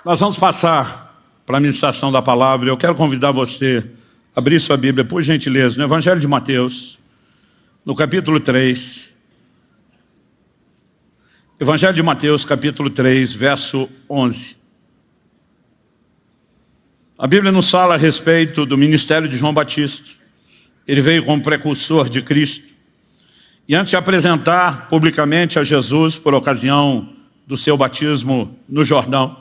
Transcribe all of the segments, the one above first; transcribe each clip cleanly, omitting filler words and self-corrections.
Nós vamos passar para a ministração da palavra. Eu quero convidar você a abrir sua Bíblia, por gentileza, no Evangelho de Mateus, no capítulo 3. Evangelho de Mateus, capítulo 3, verso 11. A Bíblia nos fala a respeito do ministério de João Batista. Ele veio como precursor de Cristo. E antes de apresentar publicamente a Jesus por ocasião do seu batismo no Jordão,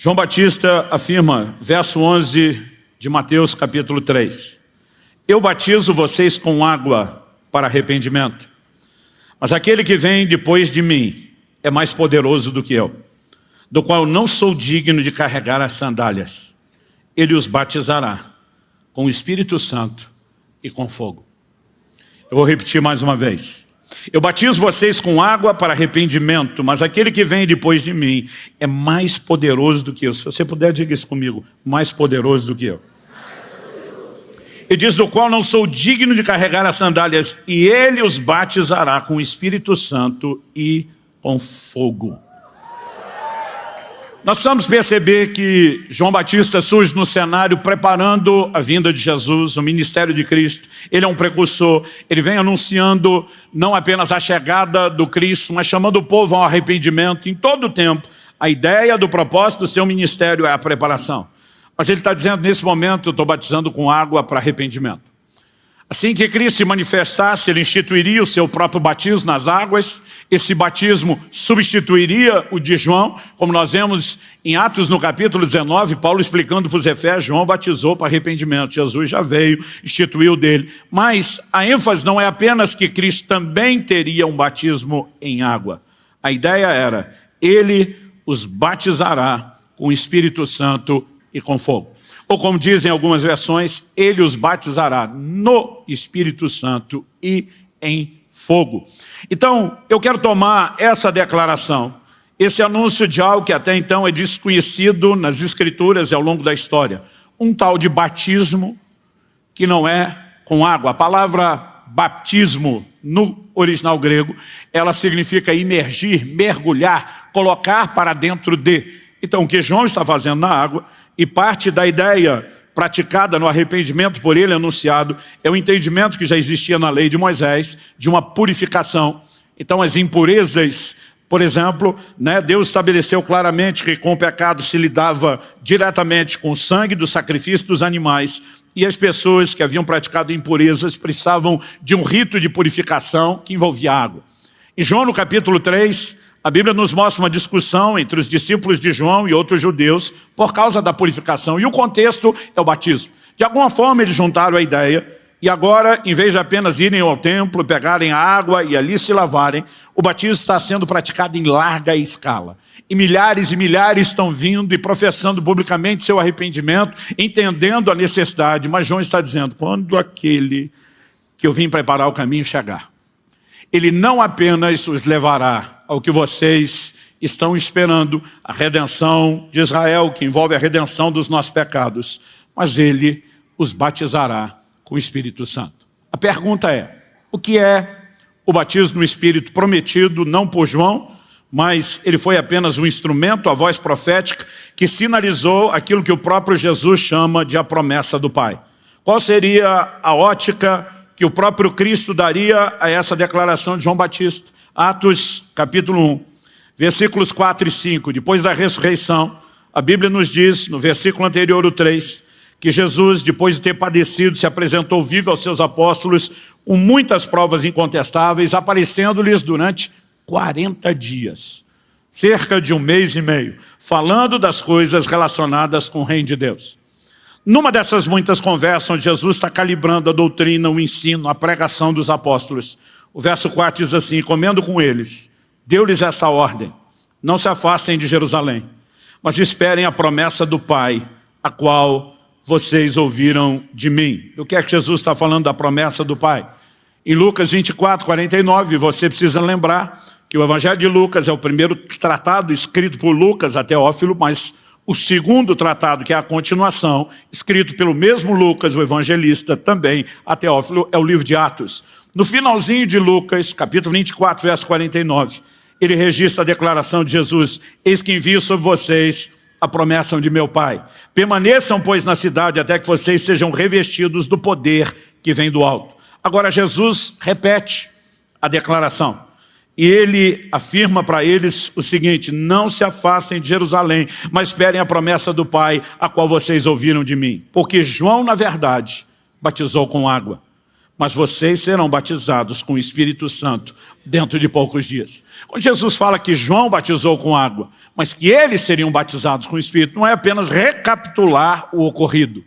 João Batista afirma, verso 11 de Mateus capítulo 3, eu batizo vocês com água para arrependimento, mas aquele que vem depois de mim é mais poderoso do que eu, do qual não sou digno de carregar as sandálias. Ele os batizará com o Espírito Santo e com fogo. Eu vou repetir mais uma vez. Eu batizo vocês com água para arrependimento, mas aquele que vem depois de mim é mais poderoso do que eu. Se você puder, diga isso comigo. Mais poderoso do que eu. Ele diz, do qual não sou digno de carregar as sandálias, e ele os batizará com o Espírito Santo e com fogo. Nós precisamos perceber que João Batista surge no cenário preparando a vinda de Jesus, o ministério de Cristo. Ele é um precursor, ele vem anunciando não apenas a chegada do Cristo, mas chamando o povo ao arrependimento em todo o tempo. A ideia do propósito do seu ministério é a preparação. Mas ele está dizendo, nesse momento, eu estou batizando com água para arrependimento. Assim que Cristo se manifestasse, ele instituiria o seu próprio batismo nas águas. Esse batismo substituiria o de João, como nós vemos em Atos no capítulo 19, Paulo explicando para os Efésios, João batizou para arrependimento, Jesus já veio, instituiu dele. Mas a ênfase não é apenas que Cristo também teria um batismo em água. A ideia era, ele os batizará com o Espírito Santo e com fogo. Ou como dizem algumas versões, ele os batizará no Espírito Santo e em fogo. Então, eu quero tomar essa declaração, esse anúncio de algo que até então é desconhecido nas Escrituras e ao longo da história. Um tal de batismo que não é com água. A palavra batismo no original grego, ela significa imergir, mergulhar, colocar para dentro de. Então, o que João está fazendo na água, e parte da ideia praticada no arrependimento por ele anunciado, é o entendimento que já existia na lei de Moisés, de uma purificação. Então as impurezas, por exemplo, Deus estabeleceu claramente que com o pecado se lidava diretamente com o sangue do sacrifício dos animais, e as pessoas que haviam praticado impurezas precisavam de um rito de purificação que envolvia água. Em João no capítulo 3, a Bíblia nos mostra uma discussão entre os discípulos de João e outros judeus por causa da purificação. E o contexto é o batismo. De alguma forma eles juntaram a ideia e agora, em vez de apenas irem ao templo, pegarem a água e ali se lavarem, o batismo está sendo praticado em larga escala. E milhares estão vindo e professando publicamente seu arrependimento, entendendo a necessidade. Mas João está dizendo, quando aquele que eu vim preparar o caminho chegar, ele não apenas os levará ao que vocês estão esperando, a redenção de Israel, que envolve a redenção dos nossos pecados, mas ele os batizará com o Espírito Santo. A pergunta é, o que é o batismo no Espírito prometido, não por João, mas ele foi apenas um instrumento, a voz profética, que sinalizou aquilo que o próprio Jesus chama de a promessa do Pai. Qual seria a ótica que o próprio Cristo daria a essa declaração de João Batista? Atos capítulo 1, versículos 4 e 5. Depois da ressurreição, a Bíblia nos diz, no versículo anterior, o 3, que Jesus, depois de ter padecido, se apresentou vivo aos seus apóstolos com muitas provas incontestáveis, aparecendo-lhes durante 40 dias, cerca de 1 mês e meio, falando das coisas relacionadas com o reino de Deus. Numa dessas muitas conversas, onde Jesus está calibrando a doutrina, o ensino, a pregação dos apóstolos, o verso 4 diz assim, comendo com eles, deu-lhes esta ordem, não se afastem de Jerusalém, mas esperem a promessa do Pai, a qual vocês ouviram de mim. O que é que Jesus está falando da promessa do Pai? Em Lucas 24, 49, você precisa lembrar que o Evangelho de Lucas é o primeiro tratado escrito por Lucas a Teófilo, mas o segundo tratado, que é a continuação, escrito pelo mesmo Lucas, o evangelista, também a Teófilo, é o livro de Atos. No finalzinho de Lucas, capítulo 24, verso 49, ele registra a declaração de Jesus: eis que envio sobre vocês a promessa de meu Pai. Permaneçam, pois, na cidade até que vocês sejam revestidos do poder que vem do alto. Agora Jesus repete a declaração. E ele afirma para eles o seguinte: não se afastem de Jerusalém, mas esperem a promessa do Pai, a qual vocês ouviram de mim. Porque João, na verdade, batizou com água, mas vocês serão batizados com o Espírito Santo dentro de poucos dias. Quando Jesus fala que João batizou com água, mas que eles seriam batizados com o Espírito, não é apenas recapitular o ocorrido,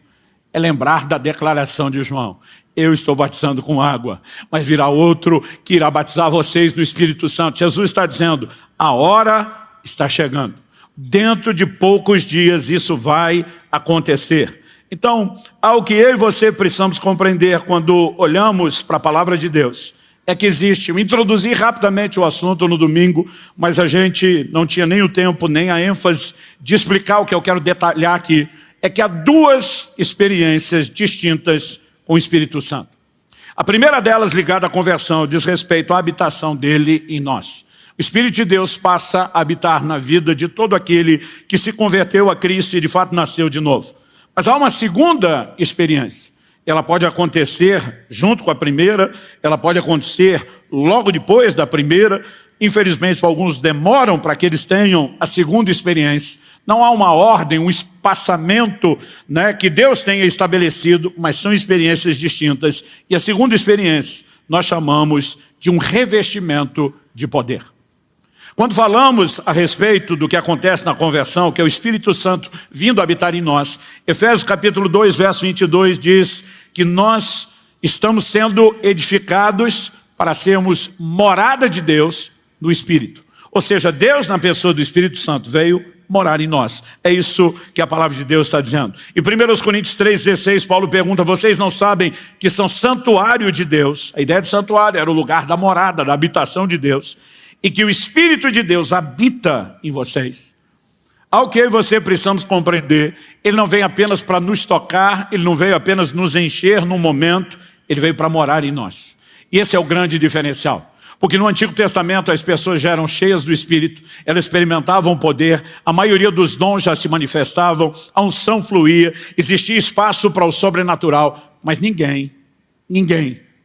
é lembrar da declaração de João: eu estou batizando com água, mas virá outro que irá batizar vocês no Espírito Santo. Jesus está dizendo: a hora está chegando. Dentro de poucos dias isso vai acontecer. Então, algo que eu e você precisamos compreender quando olhamos para a palavra de Deus é que existe, eu introduzi rapidamente o assunto no domingo, mas a gente não tinha nem o tempo, nem a ênfase de explicar o que eu quero detalhar aqui, é que há duas experiências distintas com o Espírito Santo. A primeira delas, ligada à conversão, diz respeito à habitação dele em nós. O Espírito de Deus passa a habitar na vida de todo aquele que se converteu a Cristo e de fato nasceu de novo. Mas há uma segunda experiência. Ela pode acontecer junto com a primeira, ela pode acontecer logo depois da primeira. Infelizmente, alguns demoram para que eles tenham a segunda experiência. Não há uma ordem, um espaçamento, né, que Deus tenha estabelecido, mas são experiências distintas. E a segunda experiência nós chamamos de um revestimento de poder. Quando falamos a respeito do que acontece na conversão, que é o Espírito Santo vindo habitar em nós, Efésios capítulo 2, verso 22 diz que nós estamos sendo edificados para sermos morada de Deus no Espírito. Ou seja, Deus na pessoa do Espírito Santo veio morar em nós. É isso que a palavra de Deus está dizendo. Em 1 Coríntios 3,16, Paulo pergunta: vocês não sabem que são santuário de Deus? A ideia de santuário era o lugar da morada, da habitação de Deus. E que o Espírito de Deus habita em vocês. Ao que eu e você precisamos compreender, ele não veio apenas para nos tocar, ele não veio apenas nos encher num momento, ele veio para morar em nós. E esse é o grande diferencial. Porque no Antigo Testamento as pessoas já eram cheias do Espírito, elas experimentavam poder, a maioria dos dons já se manifestavam, a unção fluía, existia espaço para o sobrenatural, mas ninguém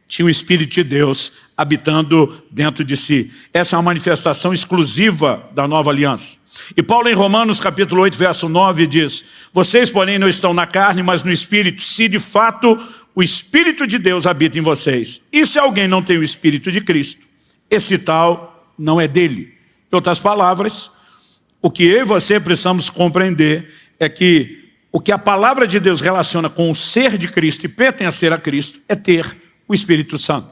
tinha o Espírito de Deus habitando dentro de si. Essa é uma manifestação exclusiva da nova aliança. E Paulo em Romanos capítulo 8, verso 9 diz: vocês porém não estão na carne, mas no Espírito, se de fato o Espírito de Deus habita em vocês. E se alguém não tem o Espírito de Cristo, esse tal não é dele. Em outras palavras, o que eu e você precisamos compreender é que o que a palavra de Deus relaciona com o ser de Cristo e pertencer a Cristo é ter o Espírito Santo.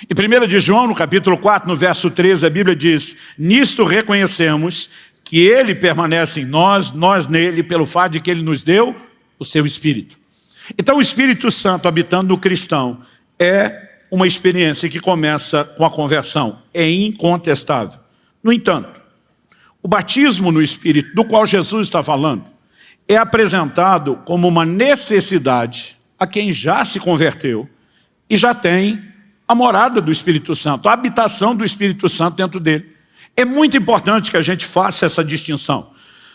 Em 1 de João, no capítulo 4, no verso 13, a Bíblia diz: nisto reconhecemos que ele permanece em nós, nós nele, pelo fato de que ele nos deu o seu Espírito. Então o Espírito Santo habitando no cristão é uma experiência que começa com a conversão, é incontestável. No entanto, o batismo no Espírito, do qual Jesus está falando, é apresentado como uma necessidade a quem já se converteu e já tem a morada do Espírito Santo, a habitação do Espírito Santo dentro dele. É muito importante que a gente faça essa distinção,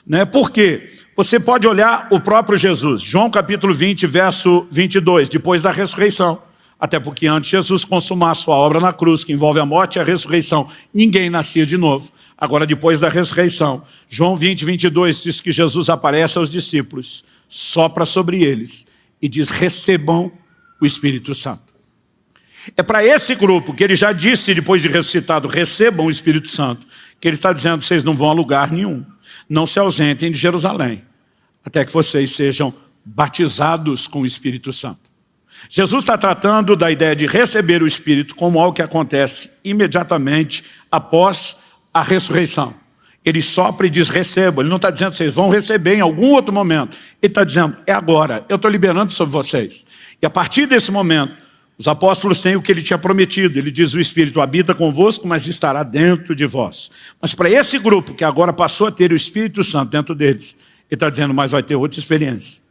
né? Porque você pode olhar o próprio Jesus, João capítulo 20, verso 22, depois da ressurreição. Até porque antes Jesus consumar sua obra na cruz, que envolve a morte e a ressurreição, ninguém nascia de novo. Agora, depois da ressurreição, João 20, 22 diz que Jesus aparece aos discípulos, sopra sobre eles e diz: recebam o Espírito Santo. É para esse grupo que ele já disse, depois de ressuscitado, recebam o Espírito Santo, que ele está dizendo: vocês não vão a lugar nenhum, não se ausentem de Jerusalém, até que vocês sejam batizados com o Espírito Santo. Jesus está tratando da ideia de receber o Espírito como algo que acontece imediatamente após a ressurreição. Ele sopra e diz: recebam. Ele não está dizendo que vocês vão receber em algum outro momento. Ele está dizendo: é agora, eu estou liberando sobre vocês. E a partir desse momento, os apóstolos têm o que ele tinha prometido. Ele diz: o Espírito habita convosco, mas estará dentro de vós. Mas para esse grupo que agora passou a ter o Espírito Santo dentro deles, ele está dizendo: mas vai ter outra experiência.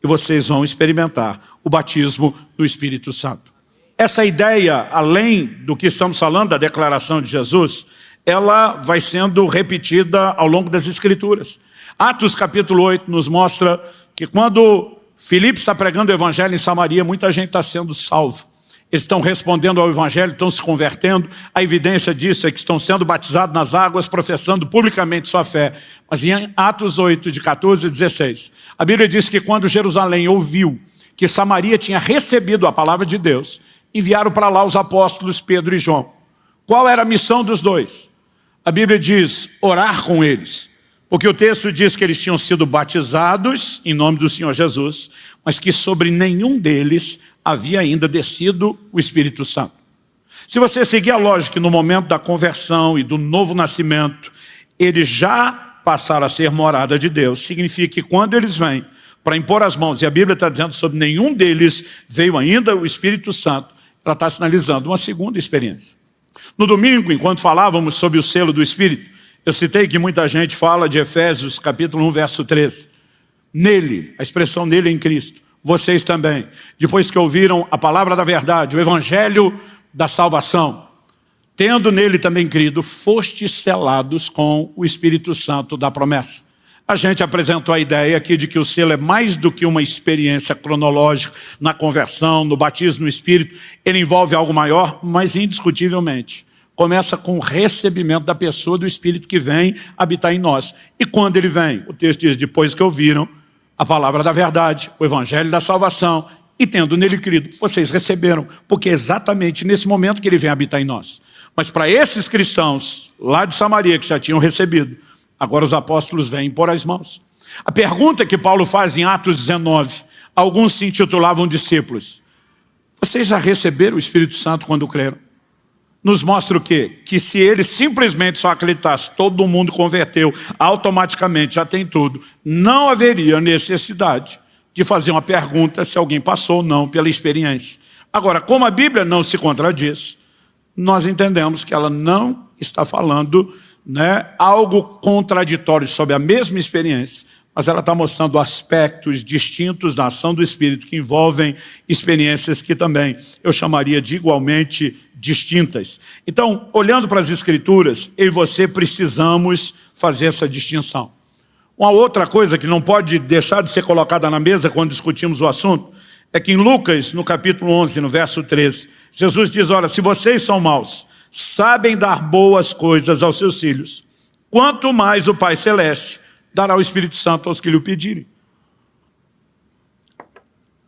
E vocês vão experimentar o batismo do Espírito Santo. Essa ideia, além do que estamos falando da declaração de Jesus, ela vai sendo repetida ao longo das Escrituras. Atos capítulo 8 nos mostra que quando Filipe está pregando o evangelho em Samaria, muita gente está sendo salvo. Eles estão respondendo ao evangelho, estão se convertendo. A evidência disso é que estão sendo batizados nas águas, professando publicamente sua fé. Mas em Atos 8, de 14 a 16, a Bíblia diz que quando Jerusalém ouviu que Samaria tinha recebido a palavra de Deus, enviaram para lá os apóstolos Pedro e João. Qual era a missão dos dois? A Bíblia diz, orar com eles. Porque o texto diz que eles tinham sido batizados em nome do Senhor Jesus, mas que sobre nenhum deles havia ainda descido o Espírito Santo. Se você seguir a lógica, no momento da conversão e do novo nascimento, eles já passaram a ser morada de Deus. Significa que quando eles vêm para impor as mãos, e a Bíblia está dizendo sobre nenhum deles veio ainda o Espírito Santo, ela está sinalizando uma segunda experiência. No domingo, enquanto falávamos sobre o selo do Espírito, eu citei que muita gente fala de Efésios capítulo 1, verso 13. Nele, a expressão nele em Cristo, vocês também, depois que ouviram a palavra da verdade, o evangelho da salvação, tendo nele também crido, fostes selados com o Espírito Santo da promessa. A gente apresentou a ideia aqui de que o selo é mais do que uma experiência cronológica na conversão, no batismo no Espírito. Ele envolve algo maior, mas indiscutivelmente começa com o recebimento da pessoa do Espírito que vem habitar em nós. E quando ele vem, o texto diz, depois que ouviram a palavra da verdade, o evangelho da salvação, e tendo nele crido, vocês receberam, porque é exatamente nesse momento que ele vem habitar em nós. Mas para esses cristãos lá de Samaria que já tinham recebido, agora os apóstolos vêm pôr as mãos. A pergunta que Paulo faz em Atos 19, alguns se intitulavam discípulos. Vocês já receberam o Espírito Santo quando creram? Nos mostra o quê? Que se eles simplesmente só acreditassem, todo mundo converteu, automaticamente já tem tudo, não haveria necessidade de fazer uma pergunta se alguém passou ou não pela experiência. Agora, como a Bíblia não se contradiz, nós entendemos que ela não está falando algo contraditório sobre a mesma experiência, mas ela está mostrando aspectos distintos da ação do Espírito que envolvem experiências que também eu chamaria de igualmente distintas. Então, olhando para as Escrituras, eu e você precisamos fazer essa distinção. Uma outra coisa que não pode deixar de ser colocada na mesa quando discutimos o assunto, é que em Lucas, no capítulo 11, no verso 13, Jesus diz, olha, se vocês são maus, sabem dar boas coisas aos seus filhos, quanto mais o Pai Celeste dará o Espírito Santo aos que lhe o pedirem.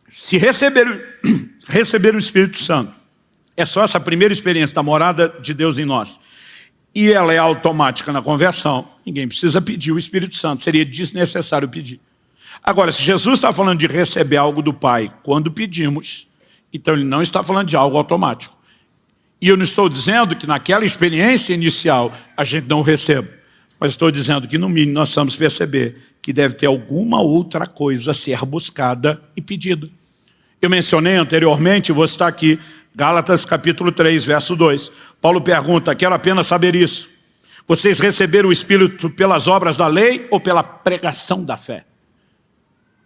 Se receber o Espírito Santo, é só essa primeira experiência da morada de Deus em nós, e ela é automática na conversão, ninguém precisa pedir o Espírito Santo, seria desnecessário pedir. Agora, se Jesus está falando de receber algo do Pai quando pedimos, então ele não está falando de algo automático. E eu não estou dizendo que naquela experiência inicial a gente não receba, mas estou dizendo que no mínimo nós vamos perceber que deve ter alguma outra coisa a ser buscada e pedida. Eu mencionei anteriormente, vou citar aqui, Gálatas capítulo 3, verso 2. Paulo pergunta, quero apenas saber isso. Vocês receberam o Espírito pelas obras da lei ou pela pregação da fé?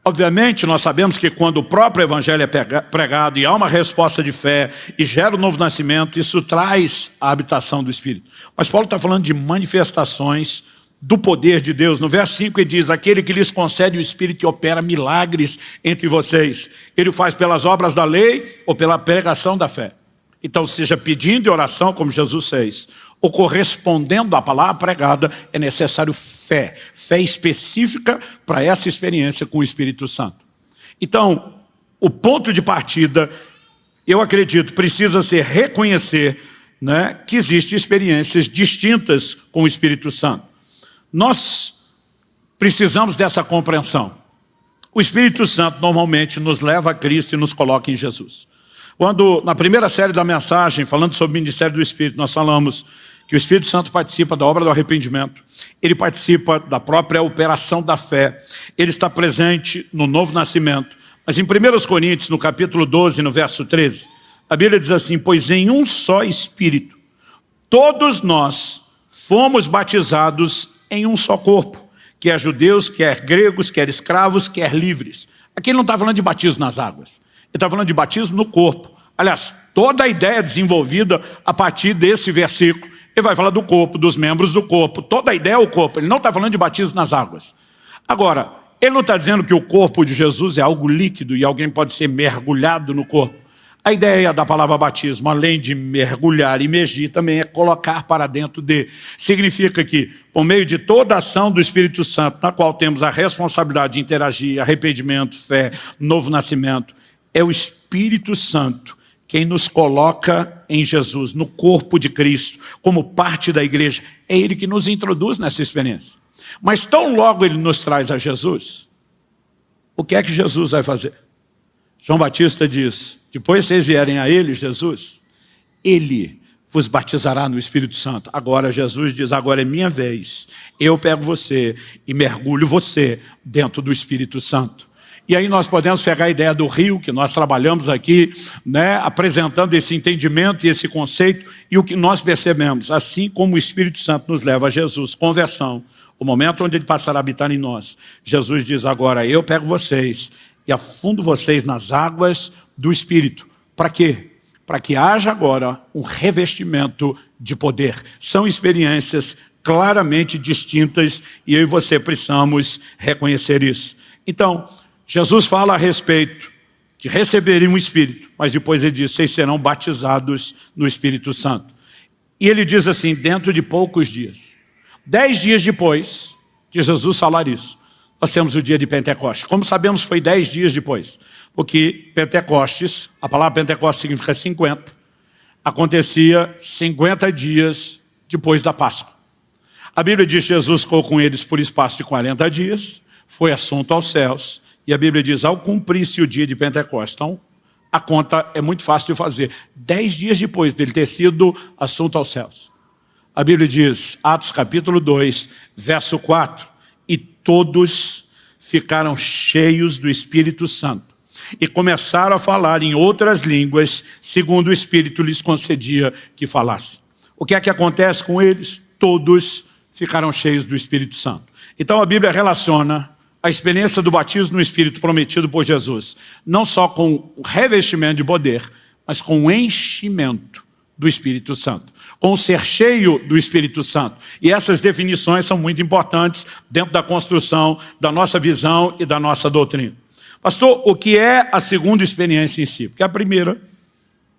Obviamente, nós sabemos que quando o próprio Evangelho é pregado e há uma resposta de fé e gera um novo nascimento, isso traz a habitação do Espírito. Mas Paulo está falando de manifestações do poder de Deus. No verso 5 ele diz, aquele que lhes concede o Espírito e opera milagres entre vocês, ele o faz pelas obras da lei ou pela pregação da fé. Então, seja pedindo em oração, como Jesus fez, ou correspondendo à palavra pregada, é necessário fé. Fé específica para essa experiência com o Espírito Santo. Então, o ponto de partida, eu acredito, precisa ser reconhecer que existem experiências distintas com o Espírito Santo. Nós precisamos dessa compreensão. O Espírito Santo normalmente nos leva a Cristo e nos coloca em Jesus. Quando, na primeira série da mensagem, falando sobre o ministério do Espírito, nós falamos que o Espírito Santo participa da obra do arrependimento, ele participa da própria operação da fé, ele está presente no novo nascimento. Mas em 1 Coríntios, no capítulo 12, no verso 13, a Bíblia diz assim, pois em um só Espírito, todos nós fomos batizados em um só corpo, quer judeus, quer gregos, quer escravos, quer livres. Aqui ele não está falando de batismo nas águas, ele está falando de batismo no corpo. Aliás, toda a ideia desenvolvida a partir desse versículo Ele vai falar do corpo, dos membros do corpo. Toda a ideia é o corpo. Ele não está falando de batismo nas águas. Agora, ele não está dizendo que o corpo de Jesus é algo líquido e alguém pode ser mergulhado no corpo. A ideia da palavra batismo, além de mergulhar, imergir, também é colocar para dentro de. Significa que, por meio de toda a ação do Espírito Santo, na qual temos a responsabilidade de interagir, arrependimento, fé, novo nascimento, é o Espírito Santo quem nos coloca em Jesus, no corpo de Cristo, como parte da igreja. É Ele que nos introduz nessa experiência. Mas tão logo Ele nos traz a Jesus, o que é que Jesus vai fazer? João Batista diz, depois vocês vierem a Ele, Jesus, Ele vos batizará no Espírito Santo. Agora Jesus diz, agora é minha vez. Eu pego você e mergulho você dentro do Espírito Santo. E aí nós podemos pegar a ideia do rio, que nós trabalhamos aqui, né, apresentando esse entendimento e esse conceito, e o que nós percebemos, assim como o Espírito Santo nos leva a Jesus, conversão, o momento onde Ele passará a habitar em nós. Jesus diz agora, eu pego vocês e afundo vocês nas águas do Espírito. Para quê? Para que haja agora um revestimento de poder. São experiências claramente distintas e eu e você precisamos reconhecer isso. Então, Jesus fala a respeito de receberem um Espírito, mas depois Ele diz, vocês serão batizados no Espírito Santo. E Ele diz assim, dentro de poucos dias. 10 dias depois de Jesus falar isso, nós temos o dia de Pentecostes. Como sabemos, foi 10 dias depois. Porque Pentecostes, a palavra Pentecostes significa 50, acontecia 50 dias depois da Páscoa. A Bíblia diz que Jesus ficou com eles por espaço de 40 dias, foi assunto aos céus, e a Bíblia diz, ao cumprir-se o dia de Pentecostes. Então, a conta é muito fácil de fazer. 10 dias depois dele ter sido assunto aos céus. A Bíblia diz, Atos capítulo 2, verso 4, e todos ficaram cheios do Espírito Santo e começaram a falar em outras línguas, segundo o Espírito lhes concedia que falassem. O que é que acontece com eles? Todos ficaram cheios do Espírito Santo. Então a Bíblia relaciona a experiência do batismo no Espírito prometido por Jesus, não só com o revestimento de poder, mas com o enchimento do Espírito Santo, com o ser cheio do Espírito Santo. E essas definições são muito importantes dentro da construção da nossa visão e da nossa doutrina. Pastor, o que é a segunda experiência em si? Porque a primeira,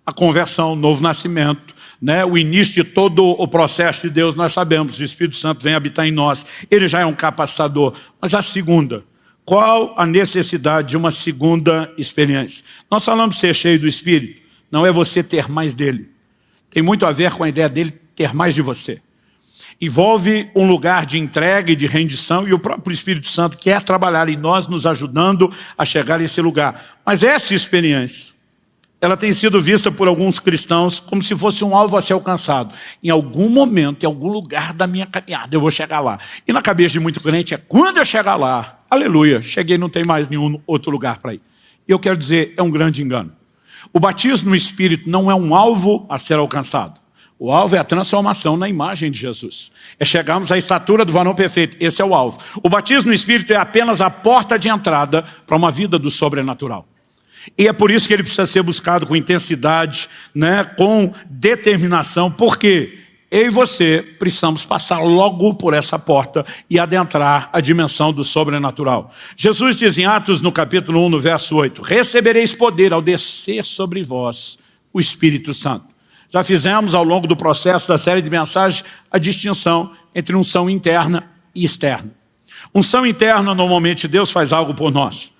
a conversão, o novo nascimento, né? O início de todo o processo de Deus, nós sabemos, o Espírito Santo vem habitar em nós, Ele já é um capacitador. Mas a segunda, qual a necessidade de uma segunda experiência? Nós falamos de ser cheio do Espírito, não é você ter mais dele. Tem muito a ver com a ideia dele ter mais de você. Envolve um lugar de entrega e de rendição, e o próprio Espírito Santo quer trabalhar em nós, nos ajudando a chegar a esse lugar. Mas essa experiência, ela tem sido vista por alguns cristãos como se fosse um alvo a ser alcançado. Em algum momento, em algum lugar da minha caminhada, eu vou chegar lá. E na cabeça de muito crente é, quando eu chegar lá, aleluia, cheguei, não tem mais nenhum outro lugar para ir. E eu quero dizer, é um grande engano. O batismo no Espírito não é um alvo a ser alcançado. O alvo é a transformação na imagem de Jesus. É chegarmos à estatura do varão perfeito. Esse é o alvo. O batismo no Espírito é apenas a porta de entrada para uma vida do sobrenatural. E é por isso que ele precisa ser buscado com intensidade, né, com determinação, porque eu e você precisamos passar logo por essa porta e adentrar a dimensão do sobrenatural. Jesus diz em Atos, no capítulo 1, no verso 8, recebereis poder ao descer sobre vós o Espírito Santo. Já fizemos ao longo do processo da série de mensagens a distinção entre unção interna e externa. Unção interna, normalmente Deus faz algo por nós.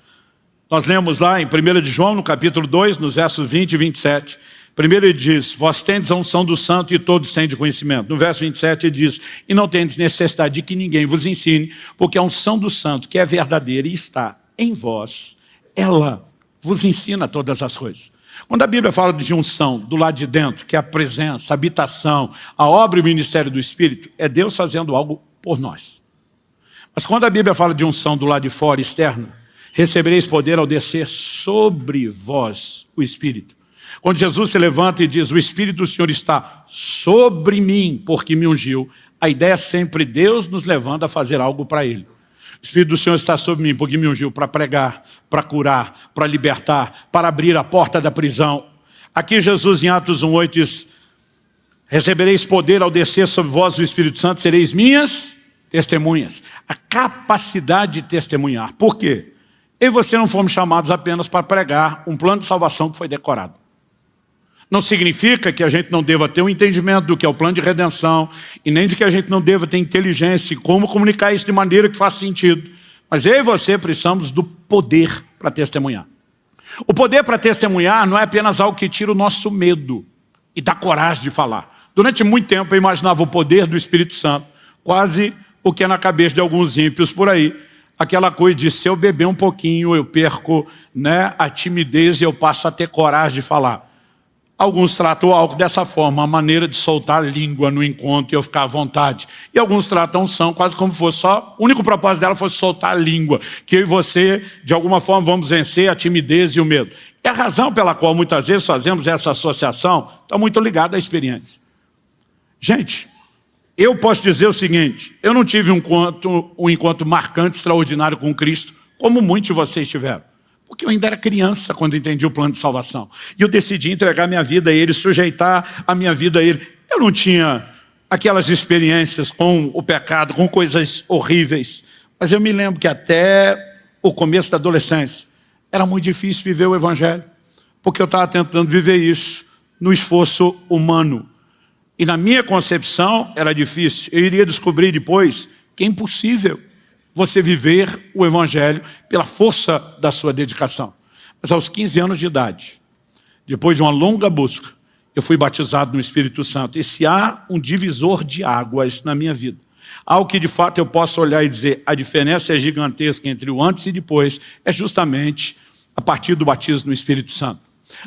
Nós lemos lá em 1 de João, no capítulo 2, nos versos 20 e 27. Primeiro ele diz, vós tendes a unção do santo e todos têm de conhecimento. No verso 27 ele diz, e não tendes necessidade de que ninguém vos ensine, porque a unção do santo, que é verdadeira e está em vós, ela vos ensina todas as coisas. Quando a Bíblia fala de unção do lado de dentro, que é a presença, a habitação, a obra e o ministério do Espírito, é Deus fazendo algo por nós. Mas quando a Bíblia fala de unção do lado de fora, externa, recebereis poder ao descer sobre vós o Espírito. Quando Jesus se levanta e diz, o Espírito do Senhor está sobre mim, porque me ungiu, a ideia é sempre Deus nos levando a fazer algo para Ele. O Espírito do Senhor está sobre mim, porque me ungiu para pregar, para curar, para libertar, para abrir a porta da prisão. Aqui Jesus em Atos 1:8 diz, Recebereis poder ao descer sobre vós o Espírito Santo, sereis minhas testemunhas. A capacidade de testemunhar. Por quê? Eu e você não fomos chamados apenas para pregar um plano de salvação que foi decorado. Não significa que a gente não deva ter um entendimento do que é o plano de redenção e nem de que a gente não deva ter inteligência em como comunicar isso de maneira que faça sentido. Mas eu e você precisamos do poder para testemunhar. O poder para testemunhar não é apenas algo que tira o nosso medo e dá coragem de falar. Durante muito tempo eu imaginava o poder do Espírito Santo, quase o que é na cabeça de alguns ímpios por aí. Aquela coisa de se eu beber um pouquinho, eu perco, a timidez e eu passo a ter coragem de falar. Alguns tratam algo dessa forma, a maneira de soltar a língua no encontro e eu ficar à vontade. E alguns tratam unção quase como se fosse só, o único propósito dela fosse soltar a língua, que eu e você, de alguma forma, vamos vencer a timidez e o medo. E a razão pela qual muitas vezes fazemos essa associação está muito ligada à experiência. Gente, eu posso dizer o seguinte, eu não tive um encontro marcante, extraordinário com Cristo, como muitos de vocês tiveram. Porque eu ainda era criança quando entendi o plano de salvação. E eu decidi entregar minha vida a Ele, sujeitar a minha vida a Ele. Eu não tinha aquelas experiências com o pecado, com coisas horríveis. Mas eu me lembro que até o começo da adolescência era muito difícil viver o Evangelho. Porque eu estava tentando viver isso no esforço humano. E na minha concepção era difícil. Eu iria descobrir depois que é impossível você viver o Evangelho pela força da sua dedicação. Mas aos 15 anos de idade, depois de uma longa busca, eu fui batizado no Espírito Santo. E se há um divisor de águas na minha vida, algo que de fato eu posso olhar e dizer, a diferença é gigantesca entre o antes e depois, é justamente a partir do batismo no Espírito Santo.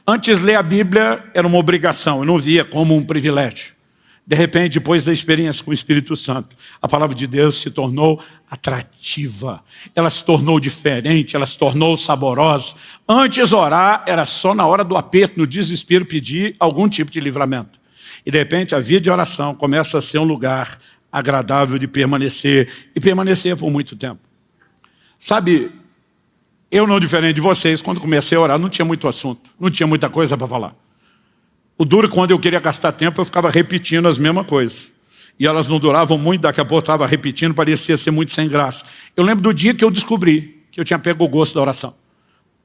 Antes, ler a Bíblia era uma obrigação, eu não via como um privilégio. De repente, depois da experiência com o Espírito Santo, a palavra de Deus se tornou atrativa. Ela se tornou diferente, ela se tornou saborosa. Antes, orar era só na hora do aperto, no desespero, pedir algum tipo de livramento. E de repente, a vida de oração começa a ser um lugar agradável de permanecer, e permanecer por muito tempo. Sabe, eu não diferente de vocês, quando comecei a orar, não tinha muito assunto, não tinha muita coisa para falar. O duro, quando eu queria gastar tempo, eu ficava repetindo as mesmas coisas. E elas não duravam muito, daqui a pouco eu estava repetindo, parecia ser muito sem graça. Eu lembro do dia que eu descobri que eu tinha pego o gosto da oração.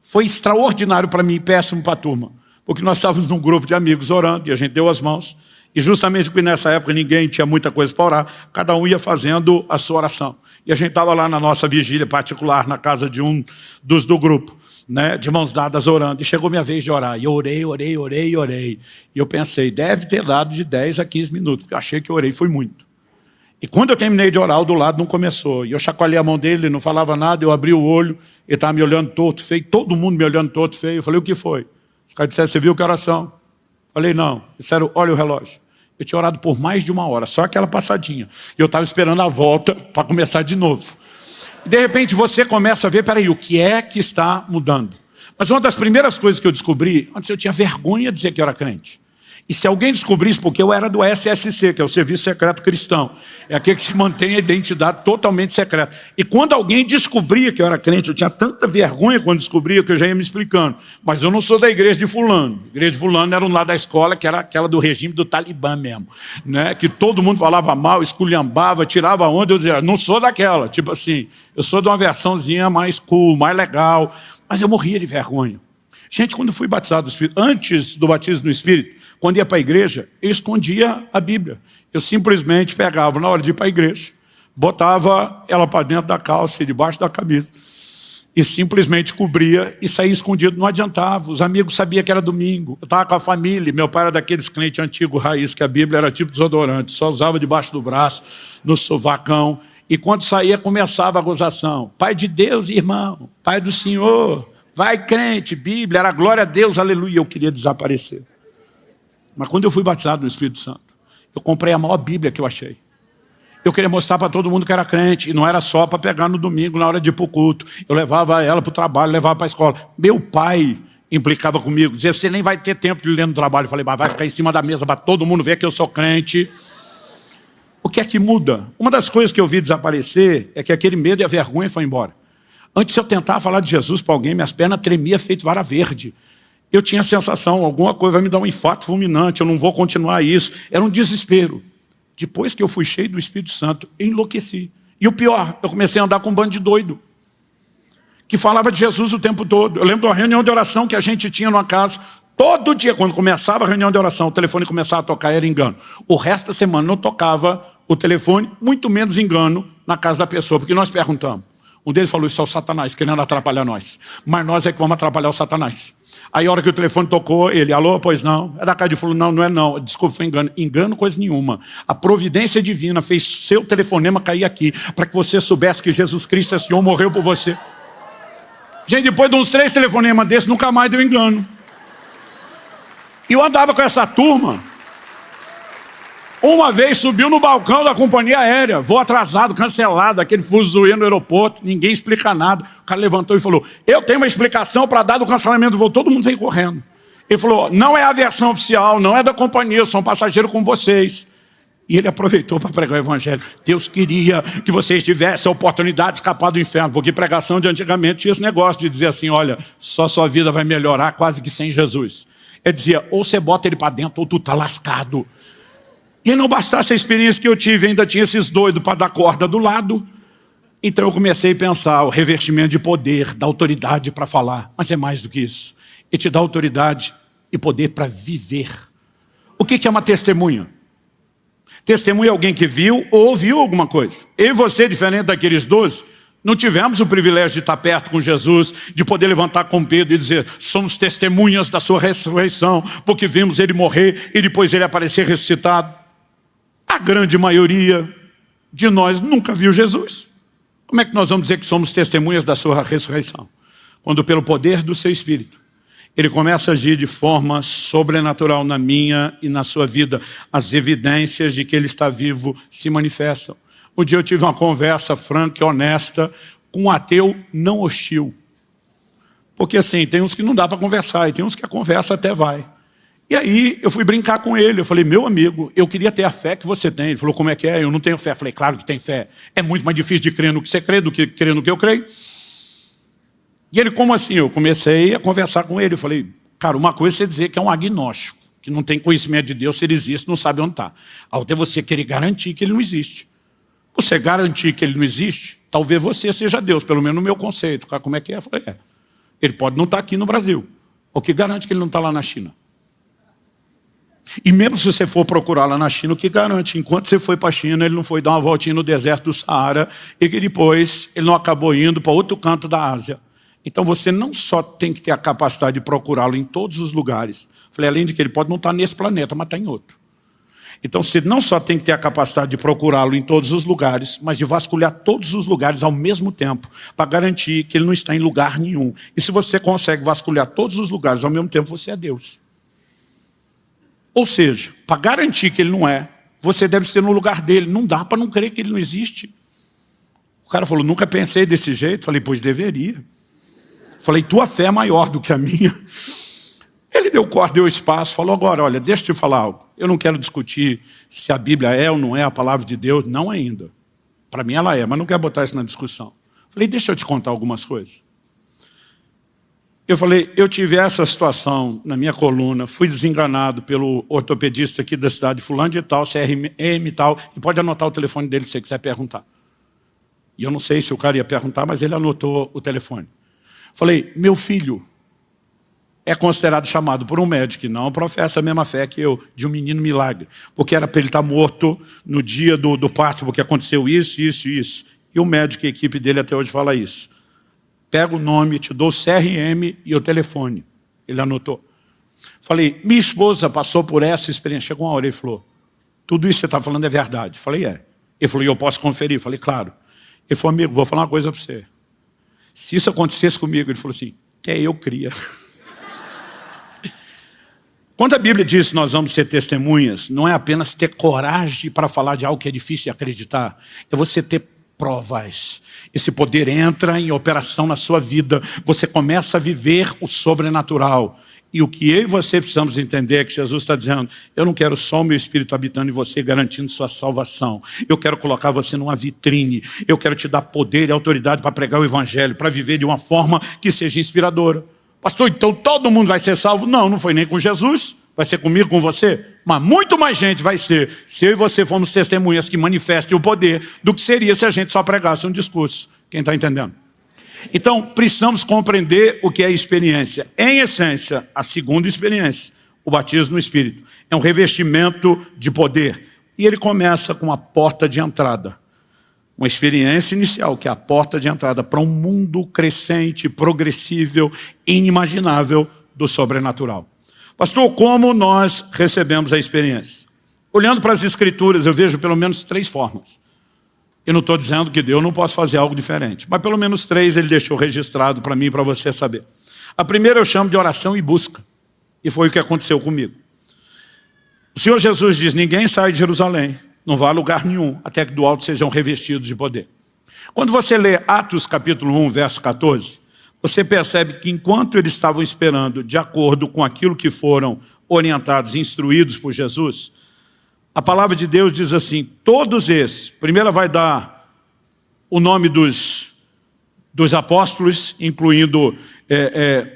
Foi extraordinário para mim e péssimo para a turma. Porque nós estávamos num grupo de amigos orando, e a gente deu as mãos. E justamente porque nessa época ninguém tinha muita coisa para orar, cada um ia fazendo a sua oração. E a gente estava lá na nossa vigília particular, na casa de um dos do grupo. De mãos dadas orando, e chegou minha vez de orar, e eu orei. E eu pensei, deve ter dado de 10 a 15 minutos, porque eu achei que eu orei, foi muito. E quando eu terminei de orar, o do lado não começou, e eu chacoalhei a mão dele, ele não falava nada, eu abri o olho, ele estava me olhando torto, feio, todo mundo me olhando torto, feio. Eu falei, o que foi? Os caras disseram, você viu que oração? Falei, não. Disseram, olha o relógio. Eu tinha orado por mais de 1 hora, só aquela passadinha, e eu estava esperando a volta para começar de novo. E de repente você começa a ver, peraí, o que é que está mudando? Mas uma das primeiras coisas que eu descobri, antes eu tinha vergonha de dizer que eu era crente. E se alguém descobrisse, porque eu era do SSC, que é o Serviço Secreto Cristão, é aquele que se mantém a identidade totalmente secreta. E quando alguém descobria que eu era crente, eu tinha tanta vergonha quando descobria que eu já ia me explicando. Mas eu não sou da igreja de fulano. A igreja de fulano era um lado da escola, que era aquela do regime do Talibã mesmo. Que todo mundo falava mal, esculhambava, tirava onda. Eu dizia, não sou daquela. Tipo assim, eu sou de uma versãozinha mais cool, mais legal. Mas eu morria de vergonha. Gente, quando eu fui batizado no Espírito, antes do batismo no Espírito, quando ia para a igreja, eu escondia a Bíblia. Eu simplesmente pegava, na hora de ir para a igreja, botava ela para dentro da calça e debaixo da camisa, e simplesmente cobria e saía escondido. Não adiantava, os amigos sabiam que era domingo. Eu estava com a família, meu pai era daqueles crentes antigos, raiz, que a Bíblia era tipo desodorante, só usava debaixo do braço, no sovacão. E quando saía, começava a gozação. Pai de Deus, irmão, Pai do Senhor, vai crente, Bíblia, era glória a Deus, aleluia. Eu queria desaparecer. Mas quando eu fui batizado no Espírito Santo, eu comprei a maior Bíblia que eu achei. Eu queria mostrar para todo mundo que era crente, e não era só para pegar no domingo, na hora de ir para o culto. Eu levava ela para o trabalho, levava para a escola. Meu pai implicava comigo, dizia, você nem vai ter tempo de ler no trabalho. Eu falei, mas vai ficar em cima da mesa para todo mundo ver que eu sou crente. O que é que muda? Uma das coisas que eu vi desaparecer é que aquele medo e a vergonha foi embora. Antes, se eu tentava falar de Jesus para alguém, minhas pernas tremiam feito vara verde. Eu tinha a sensação, alguma coisa vai me dar um infarto fulminante, eu não vou continuar isso. Era um desespero. Depois que eu fui cheio do Espírito Santo, eu enlouqueci. E o pior, eu comecei a andar com um bando de doido, que falava de Jesus o tempo todo. Eu lembro de uma reunião de oração que a gente tinha numa casa. Todo dia, quando começava a reunião de oração, o telefone começava a tocar, era engano. O resto da semana não tocava o telefone, muito menos engano na casa da pessoa, porque nós perguntamos. Um deles falou, isso é o Satanás, querendo atrapalhar nós. Mas nós é que vamos atrapalhar o Satanás. Aí a hora que o telefone tocou, ele, alô, pois não. É da casa de fulano, não, não é não. Desculpa, foi engano. Engano coisa nenhuma. A providência divina fez seu telefonema cair aqui, para que você soubesse que Jesus Cristo é Senhor, morreu por você. Gente, depois de uns 3 telefonemas desses, nunca mais deu engano. E eu andava com essa turma. Uma vez subiu no balcão da companhia aérea, voo atrasado, cancelado, aquele fuzuê no aeroporto, ninguém explica nada. O cara levantou e falou, eu tenho uma explicação para dar do cancelamento do voo. Todo mundo veio correndo. Ele falou, não é a aviação oficial, não é da companhia, eu sou um passageiro como vocês. E ele aproveitou para pregar o evangelho. Deus queria que vocês tivessem a oportunidade de escapar do inferno, porque pregação de antigamente tinha esse negócio de dizer assim, olha, só sua vida vai melhorar quase que sem Jesus. Ele dizia, ou você bota ele para dentro ou tu está lascado. E não bastasse a experiência que eu tive, ainda tinha esses doidos para dar corda do lado. Então eu comecei a pensar, o revestimento de poder, da autoridade para falar. Mas é mais do que isso. Ele te dá autoridade e poder para viver. O que é uma testemunha? Testemunha é alguém que viu ou ouviu alguma coisa. Eu e você, diferente daqueles 12, não tivemos o privilégio de estar perto com Jesus, de poder levantar com Pedro e dizer, somos testemunhas da sua ressurreição, porque vimos ele morrer e depois ele aparecer ressuscitado. A grande maioria de nós nunca viu Jesus. Como é que nós vamos dizer que somos testemunhas da sua ressurreição? Quando pelo poder do seu Espírito, ele começa a agir de forma sobrenatural na minha e na sua vida. As evidências de que ele está vivo se manifestam. Um dia eu tive uma conversa franca e honesta com um ateu não hostil. Porque assim, tem uns que não dá para conversar e tem uns que a conversa até vai. E aí eu fui brincar com ele, eu falei, meu amigo, eu queria ter a fé que você tem. Ele falou, como é que é? Eu não tenho fé. Eu falei, claro que tem fé. É muito mais difícil de crer no que você crê do que crer no que eu creio. E ele, como assim? Eu comecei a conversar com ele, eu falei, cara, uma coisa é você dizer que é um agnóstico, que não tem conhecimento de Deus, se ele existe, não sabe onde está. A outra é você querer garantir que ele não existe. Você garantir que ele não existe, talvez você seja Deus, pelo menos no meu conceito. Cara, como é que é? Eu falei, ele pode não estar aqui no Brasil. O que garante que ele não está lá na China? E mesmo se você for procurar lá na China, o que garante? Enquanto você foi para a China, ele não foi dar uma voltinha no deserto do Saara e que depois ele não acabou indo para outro canto da Ásia. Então você não só tem que ter a capacidade de procurá-lo em todos os lugares. Falei, além de que ele pode não estar nesse planeta, mas está em outro. Então você não só tem que ter a capacidade de procurá-lo em todos os lugares, mas de vasculhar todos os lugares ao mesmo tempo, para garantir que ele não está em lugar nenhum. E se você consegue vasculhar todos os lugares ao mesmo tempo, você é Deus. Ou seja, para garantir que ele não é, você deve ser no lugar dele. Não dá para não crer que ele não existe. O cara falou, nunca pensei desse jeito. Falei, pois deveria. Falei, tua fé é maior do que a minha. Ele deu corda, deu espaço, falou, agora, olha, deixa eu te falar algo. Eu não quero discutir se a Bíblia é ou não é a palavra de Deus, não ainda. Para mim ela é, mas não quero botar isso na discussão. Falei, deixa eu te contar algumas coisas. Eu falei, eu tive essa situação na minha coluna, fui desenganado pelo ortopedista aqui da cidade, fulano de tal, CRM e tal, e pode anotar o telefone dele se você quiser perguntar. E eu não sei se o cara ia perguntar, mas ele anotou o telefone. Falei, meu filho é considerado chamado por um médico que não professa a mesma fé que eu, de um menino milagre, porque era para ele estar morto no dia do parto, porque aconteceu isso, isso e isso. E o médico e a equipe dele até hoje fala isso. Pega o nome, te dou o CRM e o telefone. Ele anotou. Falei, minha esposa passou por essa experiência. Chegou uma hora e falou, tudo isso que você está falando é verdade. Falei, é. Ele falou, e eu posso conferir? Falei, claro. Ele falou, amigo, vou falar uma coisa para você. Se isso acontecesse comigo, ele falou assim, eu cria. Quando a Bíblia diz que nós vamos ser testemunhas, não é apenas ter coragem para falar de algo que é difícil de acreditar, é você ter provas. Esse poder entra em operação na sua vida, você começa a viver o sobrenatural. E o que eu e você precisamos entender é que Jesus está dizendo, eu não quero só o meu Espírito habitando em você, garantindo sua salvação. Eu quero colocar você numa vitrine. Eu quero te dar poder e autoridade para pregar o Evangelho, para viver de uma forma que seja inspiradora. Pastor, então todo mundo vai ser salvo? Não, não foi nem com Jesus. Vai ser comigo, com você? Mas muito mais gente vai ser, se eu e você formos testemunhas que manifestem o poder, do que seria se a gente só pregasse um discurso. Quem está entendendo? Então, precisamos compreender o que é experiência. Em essência, a segunda experiência, o batismo no Espírito, é um revestimento de poder. E ele começa com a porta de entrada. Uma experiência inicial, que é a porta de entrada para um mundo crescente, progressível, inimaginável do sobrenatural. Pastor, como nós recebemos a experiência? Olhando para as Escrituras, eu vejo pelo menos 3 formas. Eu não estou dizendo que Deus não possa fazer algo diferente, mas pelo menos 3 ele deixou registrado para mim e para você saber. A primeira eu chamo de oração e busca, e foi o que aconteceu comigo. O Senhor Jesus diz, ninguém sai de Jerusalém, não vá a lugar nenhum, até que do alto sejam revestidos de poder. Quando você lê Atos capítulo 1, verso 14, você percebe que enquanto eles estavam esperando, de acordo com aquilo que foram orientados, instruídos por Jesus, a palavra de Deus diz assim, todos esses, primeiro vai dar o nome dos apóstolos, incluindo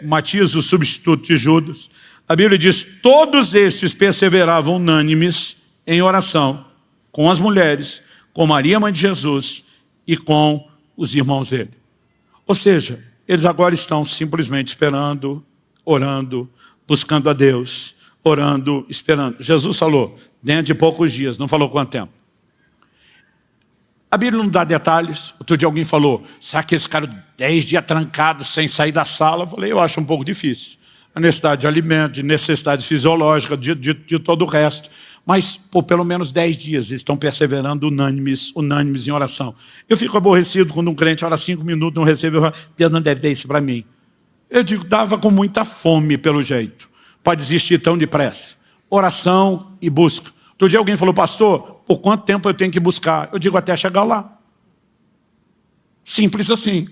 Matias, o substituto de Judas. A Bíblia diz, todos estes perseveravam unânimes em oração, com as mulheres, com Maria, mãe de Jesus, e com os irmãos dele. Ou seja, eles agora estão simplesmente esperando, orando, buscando a Deus, orando, esperando. Jesus falou, dentro de poucos dias, não falou quanto tempo. A Bíblia não dá detalhes. Outro dia alguém falou, será que eles ficaram 10 dias trancados sem sair da sala? Eu falei, eu acho um pouco difícil. A necessidade de alimento, de necessidade fisiológica, de todo o resto. Mas por pelo menos 10 dias eles estão perseverando unânimes em oração. Eu fico aborrecido quando um crente ora 5 minutos, não recebe, Deus não deve ter isso para mim. Eu digo, dava com muita fome pelo jeito, para desistir tão depressa. Oração e busca. Outro dia alguém falou, pastor, por quanto tempo eu tenho que buscar? Eu digo, até chegar lá. Simples assim.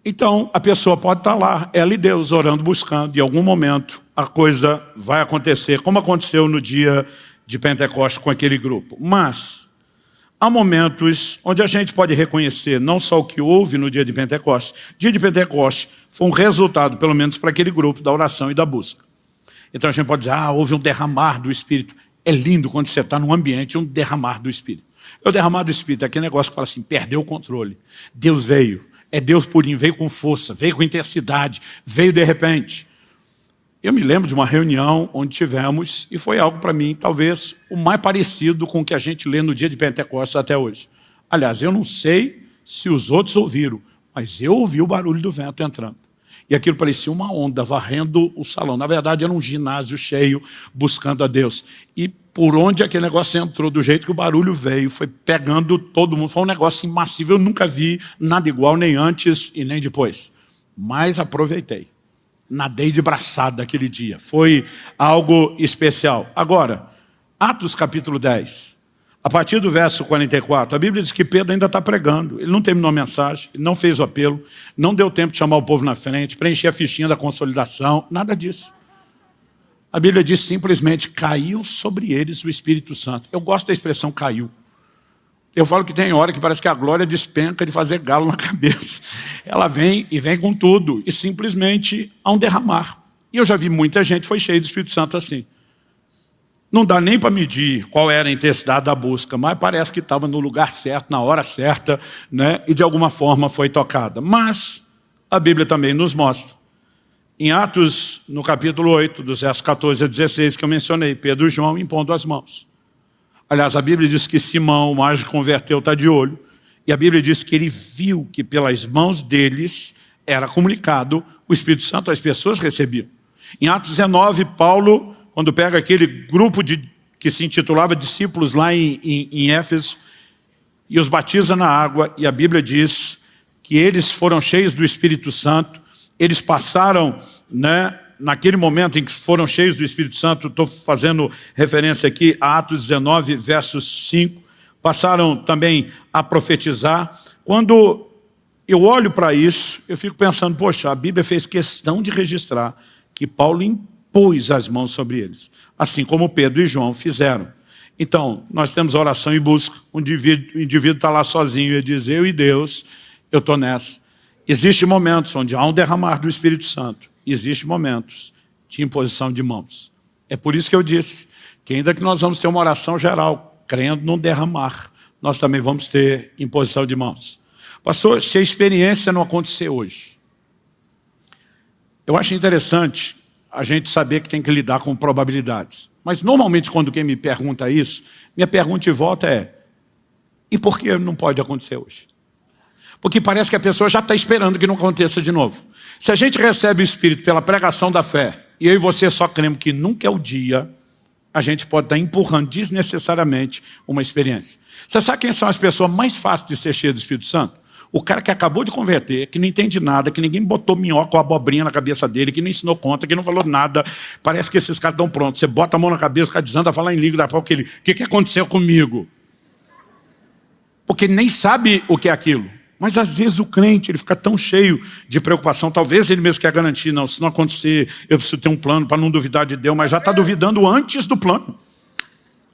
Então, a pessoa pode estar lá, ela e Deus, orando, buscando, e em algum momento a coisa vai acontecer, como aconteceu no dia de Pentecostes com aquele grupo. Mas há momentos onde a gente pode reconhecer não só o que houve no dia de Pentecostes. O dia de Pentecostes foi um resultado, pelo menos para aquele grupo, da oração e da busca. Então a gente pode dizer, houve um derramar do Espírito. É lindo quando você está num ambiente, um derramar do Espírito. O derramar do Espírito é aquele negócio que fala assim, perdeu o controle. Deus veio. É Deus purinho, veio com força, veio com intensidade, veio de repente. Eu me lembro de uma reunião onde tivemos, e foi algo para mim, talvez, o mais parecido com o que a gente lê no dia de Pentecostes até hoje. Aliás, eu não sei se os outros ouviram, mas eu ouvi o barulho do vento entrando. E aquilo parecia uma onda varrendo o salão. Na verdade, era um ginásio cheio, buscando a Deus. E por onde aquele negócio entrou, do jeito que o barulho veio, foi pegando todo mundo. Foi um negócio massivo, eu nunca vi nada igual, nem antes e nem depois. Mas aproveitei. Nadei de braçada aquele dia. Foi algo especial. Agora, Atos capítulo 10. A partir do verso 44, a Bíblia diz que Pedro ainda está pregando. Ele não terminou a mensagem, ele não fez o apelo, não deu tempo de chamar o povo na frente, preencher a fichinha da consolidação, nada disso. A Bíblia diz simplesmente, caiu sobre eles o Espírito Santo. Eu gosto da expressão caiu. Eu falo que tem hora que parece que a glória despenca de fazer galo na cabeça. Ela vem e vem com tudo, e simplesmente há um derramar. E eu já vi muita gente foi cheia do Espírito Santo assim. Não dá nem para medir qual era a intensidade da busca, mas parece que estava no lugar certo, na hora certa, né? E de alguma forma foi tocada. Mas a Bíblia também nos mostra. Em Atos, no capítulo 8, dos versos 14 a 16, que eu mencionei, Pedro e João impondo as mãos. Aliás, a Bíblia diz que Simão, o mais converteu, está de olho. E a Bíblia diz que ele viu que pelas mãos deles era comunicado o Espírito Santo, as pessoas recebiam. Em Atos 19, Paulo, quando pega aquele grupo que se intitulava discípulos lá em Éfeso, e os batiza na água, e a Bíblia diz que eles foram cheios do Espírito Santo, eles passaram, né, naquele momento em que foram cheios do Espírito Santo, estou fazendo referência aqui a Atos 19, verso 5, passaram também a profetizar. Quando eu olho para isso, eu fico pensando, poxa, a Bíblia fez questão de registrar que Paulo impôs as mãos sobre eles, assim como Pedro e João fizeram. Então, nós temos oração e busca. Um indivíduo está lá sozinho e diz, eu e Deus, eu estou nessa. Existem momentos onde há um derramar do Espírito Santo. Existem momentos de imposição de mãos. É por isso que eu disse que ainda que nós vamos ter uma oração geral, crendo num derramar, nós também vamos ter imposição de mãos. Pastor, se a experiência não acontecer hoje, eu acho interessante a gente saber que tem que lidar com probabilidades. Mas normalmente quando quem me pergunta isso, minha pergunta de volta é: e por que não pode acontecer hoje? Porque parece que a pessoa já está esperando que não aconteça de novo. Se a gente recebe o Espírito pela pregação da fé, e eu e você só cremos que nunca é o dia, a gente pode estar empurrando desnecessariamente uma experiência. Você sabe quem são as pessoas mais fáceis de ser cheias do Espírito Santo? O cara que acabou de converter, que não entende nada, que ninguém botou minhoca ou abobrinha na cabeça dele, que não ensinou conta, que não falou nada. Parece que esses caras estão prontos. Você bota a mão na cabeça, o cara desanda a falar em língua, dá para o que aconteceu comigo? Porque nem sabe o que é aquilo. Mas às vezes o crente ele fica tão cheio de preocupação, talvez ele mesmo quer garantir, não, se não acontecer, eu preciso ter um plano para não duvidar de Deus, mas já está duvidando antes do plano.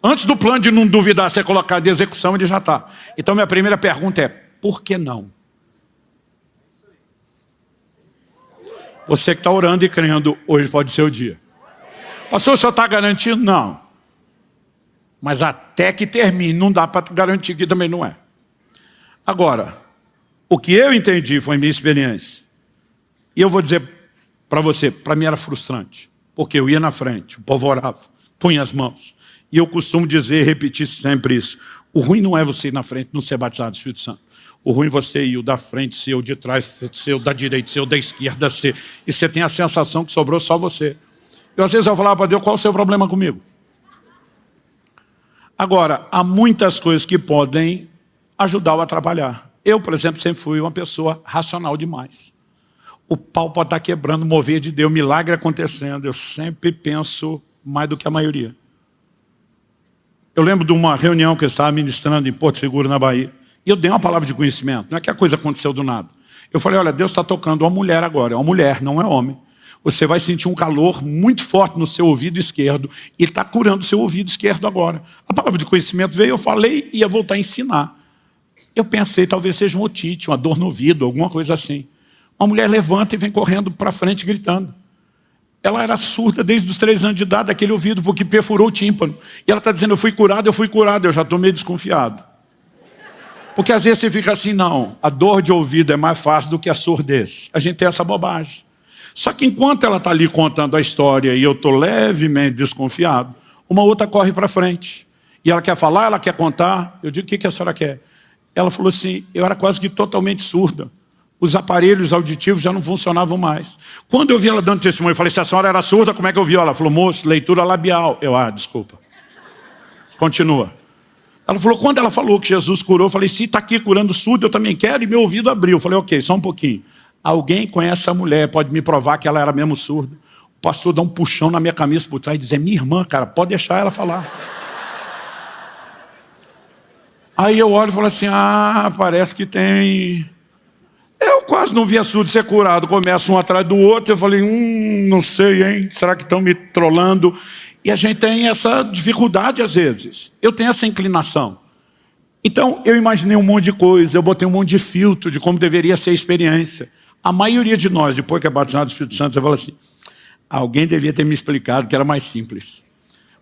Antes do plano de não duvidar ser colocado em execução, ele já está. Então minha primeira pergunta é: por que não? Você que está orando e crendo, hoje pode ser o dia. Pastor, o senhor está garantindo? Não. Mas até que termine, não dá para garantir que também não é. Agora, o que eu entendi foi minha experiência. E eu vou dizer para você, para mim era frustrante. Porque eu ia na frente, o povo orava, punha as mãos. E eu costumo dizer, repetir sempre isso: o ruim não é você ir na frente, não ser batizado do Espírito Santo. O ruim é você ir o da frente, ser o de trás, ser o da direita, ser o da esquerda, ser. E você tem a sensação que sobrou só você. Eu às vezes eu falava para Deus: qual é o seu problema comigo? Agora, há muitas coisas que podem ajudar ou atrapalhar. Eu, por exemplo, sempre fui uma pessoa racional demais. O pau pode estar quebrando, mover de Deus, milagre acontecendo. Eu sempre penso mais do que a maioria. Eu lembro de uma reunião que eu estava ministrando em Porto Seguro, na Bahia. E eu dei uma palavra de conhecimento. Não é que a coisa aconteceu do nada. Eu falei: olha, Deus está tocando uma mulher agora. É uma mulher, não é homem. Você vai sentir um calor muito forte no seu ouvido esquerdo. E está curando o seu ouvido esquerdo agora. A palavra de conhecimento veio, eu falei e ia voltar a ensinar. Eu pensei, talvez seja um otite, uma dor no ouvido, alguma coisa assim. Uma mulher levanta e vem correndo para frente gritando. Ela era surda desde os 3 anos de idade, daquele ouvido, porque perfurou o tímpano. E ela está dizendo: eu fui curado, eu já estou meio desconfiado. Porque às vezes você fica assim: não, a dor de ouvido é mais fácil do que a surdez. A gente tem essa bobagem. Só que enquanto ela está ali contando a história e eu estou levemente desconfiado, uma outra corre para frente. E ela quer falar, ela quer contar. Eu digo: o que a senhora quer? Ela falou assim: eu era quase que totalmente surda. Os aparelhos auditivos já não funcionavam mais. Quando eu vi ela dando testemunho, eu falei: se a senhora era surda, como é que eu vi? Ela falou: moço, leitura labial. Eu: desculpa. Continua. Ela falou: quando ela falou que Jesus curou, eu falei: se está aqui curando surdo, eu também quero, e meu ouvido abriu. Eu falei: ok, só um pouquinho. Alguém conhece essa mulher, pode me provar que ela era mesmo surda? O pastor dá um puxão na minha camisa por trás e diz: é minha irmã, cara, pode deixar ela falar. Aí eu olho e falo assim: parece que tem. Eu quase não vi a surdo ser curado. Começa um atrás do outro. Eu falei: não sei, hein? Será que estão me trolando? E a gente tem essa dificuldade às vezes. Eu tenho essa inclinação. Então, eu imaginei um monte de coisa. Eu botei um monte de filtro de como deveria ser a experiência. A maioria de nós, depois que é batizado do Espírito Santo, você fala assim: alguém devia ter me explicado que era mais simples.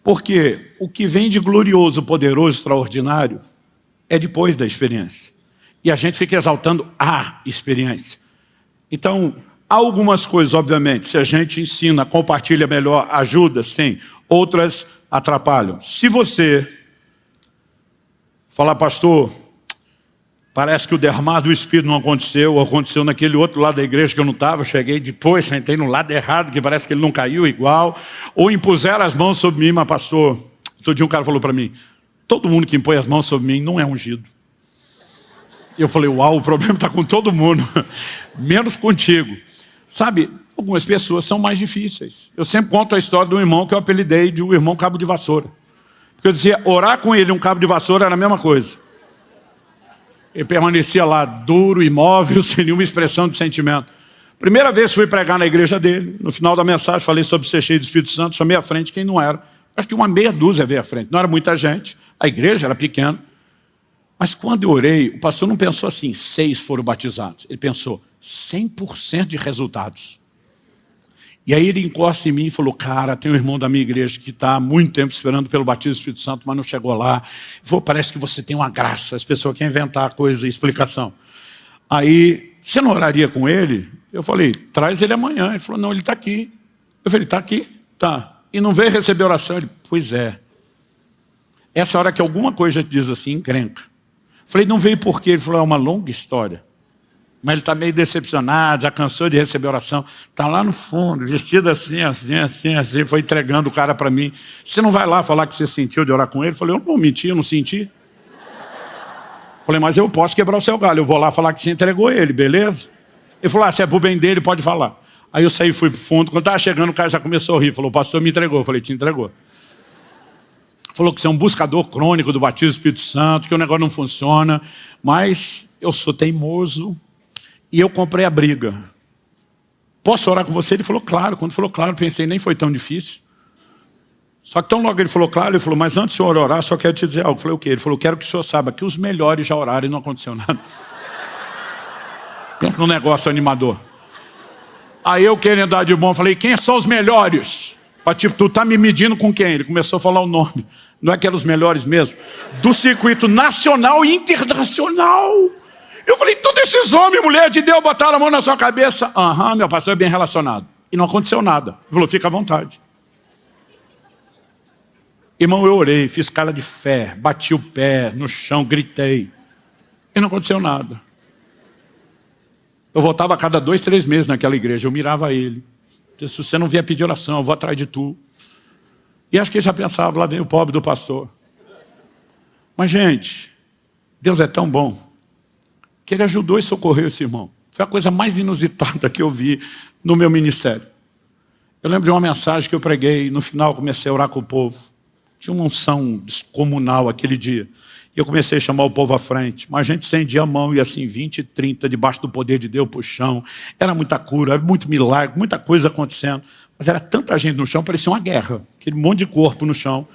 Porque o que vem de glorioso, poderoso, extraordinário é depois da experiência. E a gente fica exaltando a experiência. Então, há algumas coisas, obviamente, se a gente ensina, compartilha melhor, ajuda, sim. Outras atrapalham. Se você falar: pastor, parece que o derramar do Espírito não aconteceu, ou aconteceu naquele outro lado da igreja que eu não estava, cheguei depois, sentei no lado errado, que parece que ele não caiu igual, ou impuseram as mãos sobre mim, mas pastor, todo dia um cara falou para mim: todo mundo que impõe as mãos sobre mim não é ungido. E eu falei: uau, o problema está com todo mundo, menos contigo. Sabe, algumas pessoas são mais difíceis. Eu sempre conto a história de um irmão que eu apelidei de um irmão cabo de vassoura. Porque eu dizia, orar com ele um cabo de vassoura era a mesma coisa. Ele permanecia lá duro, imóvel, sem nenhuma expressão de sentimento. Primeira vez que fui pregar na igreja dele, no final da mensagem falei sobre ser cheio do Espírito Santo, chamei à frente quem não era. Acho que uma meia dúzia veio à frente, não era muita gente, a igreja era pequena. Mas quando eu orei, o pastor não pensou assim: 6 foram batizados. Ele pensou: 100% de resultados. E aí ele encosta em mim e falou, cara, tem um irmão da minha igreja que está há muito tempo esperando pelo batismo do Espírito Santo, mas não chegou lá. Ele falou, parece que você tem uma graça. As pessoas querem inventar coisa e explicação. Aí, você não oraria com ele? Eu falei, traz ele amanhã. Ele falou, não, ele está aqui. Eu falei, está aqui? Tá. E não veio receber oração? Ele, pois é. Essa hora que alguma coisa te diz assim, encrenca. Eu falei, não veio por quê? Ele falou, é uma longa história. Mas ele está meio decepcionado, já cansou de receber oração. Está lá no fundo, vestido assim, foi entregando o cara para mim. Você não vai lá falar que você sentiu de orar com ele? Eu falei, eu não vou mentir, eu não senti. Eu falei, mas eu posso quebrar o seu galho, eu vou lá falar que você entregou ele, beleza? Ele falou, se é pro bem dele, pode falar. Aí eu saí, fui pro fundo, quando estava chegando o cara já começou a rir, falou, o pastor me entregou. Eu falei, te entregou. Falou que você é um buscador crônico do batismo do Espírito Santo, que o negócio não funciona, mas eu sou teimoso. E eu comprei a briga. Posso orar com você? Ele falou, claro. Quando falou claro, pensei, nem foi tão difícil. Só que tão logo ele falou, claro, ele falou, mas antes do senhor orar, só quero te dizer algo. Eu falei, o quê? Ele falou, quero que o senhor saiba que os melhores já oraram e não aconteceu nada. Pensa num negócio animador. Aí eu, querendo dar de bom, falei, quem são os melhores? Tipo, tu tá me medindo com quem? Ele começou a falar o nome. Não é que eram os melhores mesmo? Do circuito nacional e internacional. Eu falei, todos esses homens, mulher de Deus, botaram a mão na sua cabeça. Aham, meu pastor é bem relacionado. E não aconteceu nada. Ele falou, fica à vontade. Irmão, eu orei, fiz cara de fé, bati o pé no chão, gritei. E não aconteceu nada. Eu voltava a cada 2, 3 meses naquela igreja, eu mirava ele. Se você não vier pedir oração, eu vou atrás de tu. E acho que ele já pensava, lá vem o pobre do pastor. Mas, gente, Deus é tão bom que ele ajudou e socorreu esse irmão. Foi a coisa mais inusitada que eu vi no meu ministério. Eu lembro de uma mensagem que eu preguei, no final comecei a orar com o povo. Tinha uma unção descomunal aquele dia. E eu comecei a chamar o povo à frente. Mas a gente estendia a mão e assim, 20, 30, debaixo do poder de Deus, pro chão. Era muita cura, era muito milagre, muita coisa acontecendo. Mas era tanta gente no chão, parecia uma guerra. Aquele monte de corpo no chão,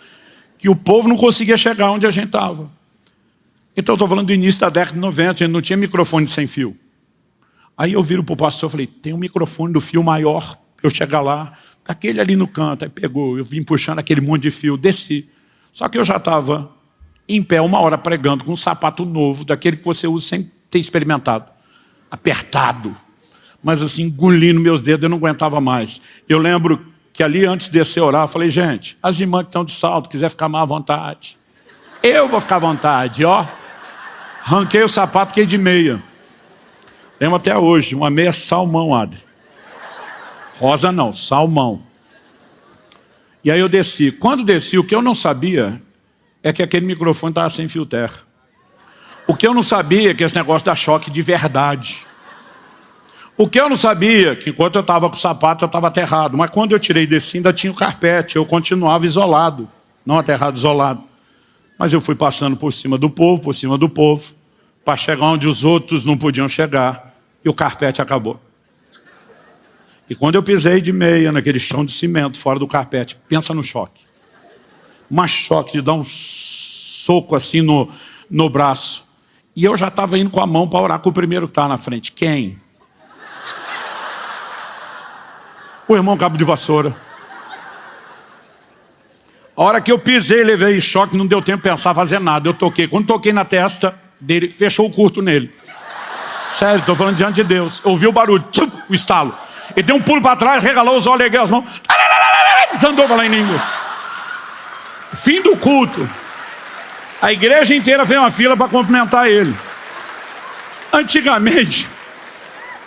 que o povo não conseguia chegar onde a gente estava. Então eu estou falando do início da década de 90, a gente não tinha microfone sem fio. Aí eu viro para o pastor e falei, tem um microfone do fio maior, eu chegar lá, aquele ali no canto, aí pegou, eu vim puxando aquele monte de fio, desci. Só que eu já estava em pé 1 hora pregando com um sapato novo, daquele que você usa sem ter experimentado. Apertado. Mas assim, engolindo meus dedos, eu não aguentava mais. Eu lembro que ali antes de descer orar, eu falei, gente, as irmãs que estão de salto, quiser ficar mais à vontade. Eu vou ficar à vontade, ó. Ranquei o sapato, fiquei de meia. Lembro até hoje, uma meia salmão, Adri. Rosa não, salmão. E aí eu desci. Quando desci, o que eu não sabia é que aquele microfone estava sem fio terra. O que eu não sabia é que esse negócio dá choque de verdade. O que eu não sabia é que enquanto eu estava com o sapato, eu estava aterrado. Mas quando eu tirei e desci, ainda tinha o carpete. Eu continuava isolado. Não aterrado, isolado. Mas eu fui passando por cima do povo, para chegar onde os outros não podiam chegar. E o carpete acabou. E quando eu pisei de meia naquele chão de cimento, fora do carpete, pensa no choque. Um choque de dar um soco assim no braço. E eu já estava indo com a mão para orar com o primeiro que estava na frente. Quem? O irmão Cabo de Vassoura. A hora que eu pisei, levei choque, não deu tempo de pensar, fazer nada. Eu toquei. Quando toquei na testa dele, fechou o curto nele. Sério, estou falando diante de Deus. Eu ouvi o barulho, o estalo. Ele deu um pulo para trás, regalou os olhos, ergueu as mãos. Desandou falar em línguas. Fim do culto. A igreja inteira veio uma fila para cumprimentar ele. Antigamente,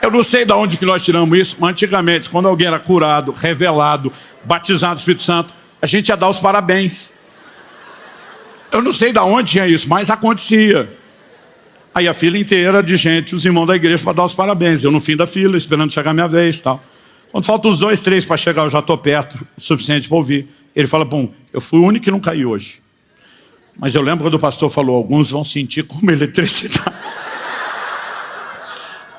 eu não sei de onde que nós tiramos isso, mas antigamente, quando alguém era curado, revelado, batizado no Espírito Santo, a gente ia dar os parabéns. Eu não sei de onde tinha isso, mas acontecia. Aí a fila inteira de gente, os irmãos da igreja, para dar os parabéns. Eu no fim da fila, esperando chegar a minha vez e tal. Quando faltam uns 2, 3 para chegar, eu já estou perto, o suficiente para ouvir. Ele fala, bom, eu fui o único que não caí hoje. Mas eu lembro quando o pastor falou, alguns vão sentir como eletricidade.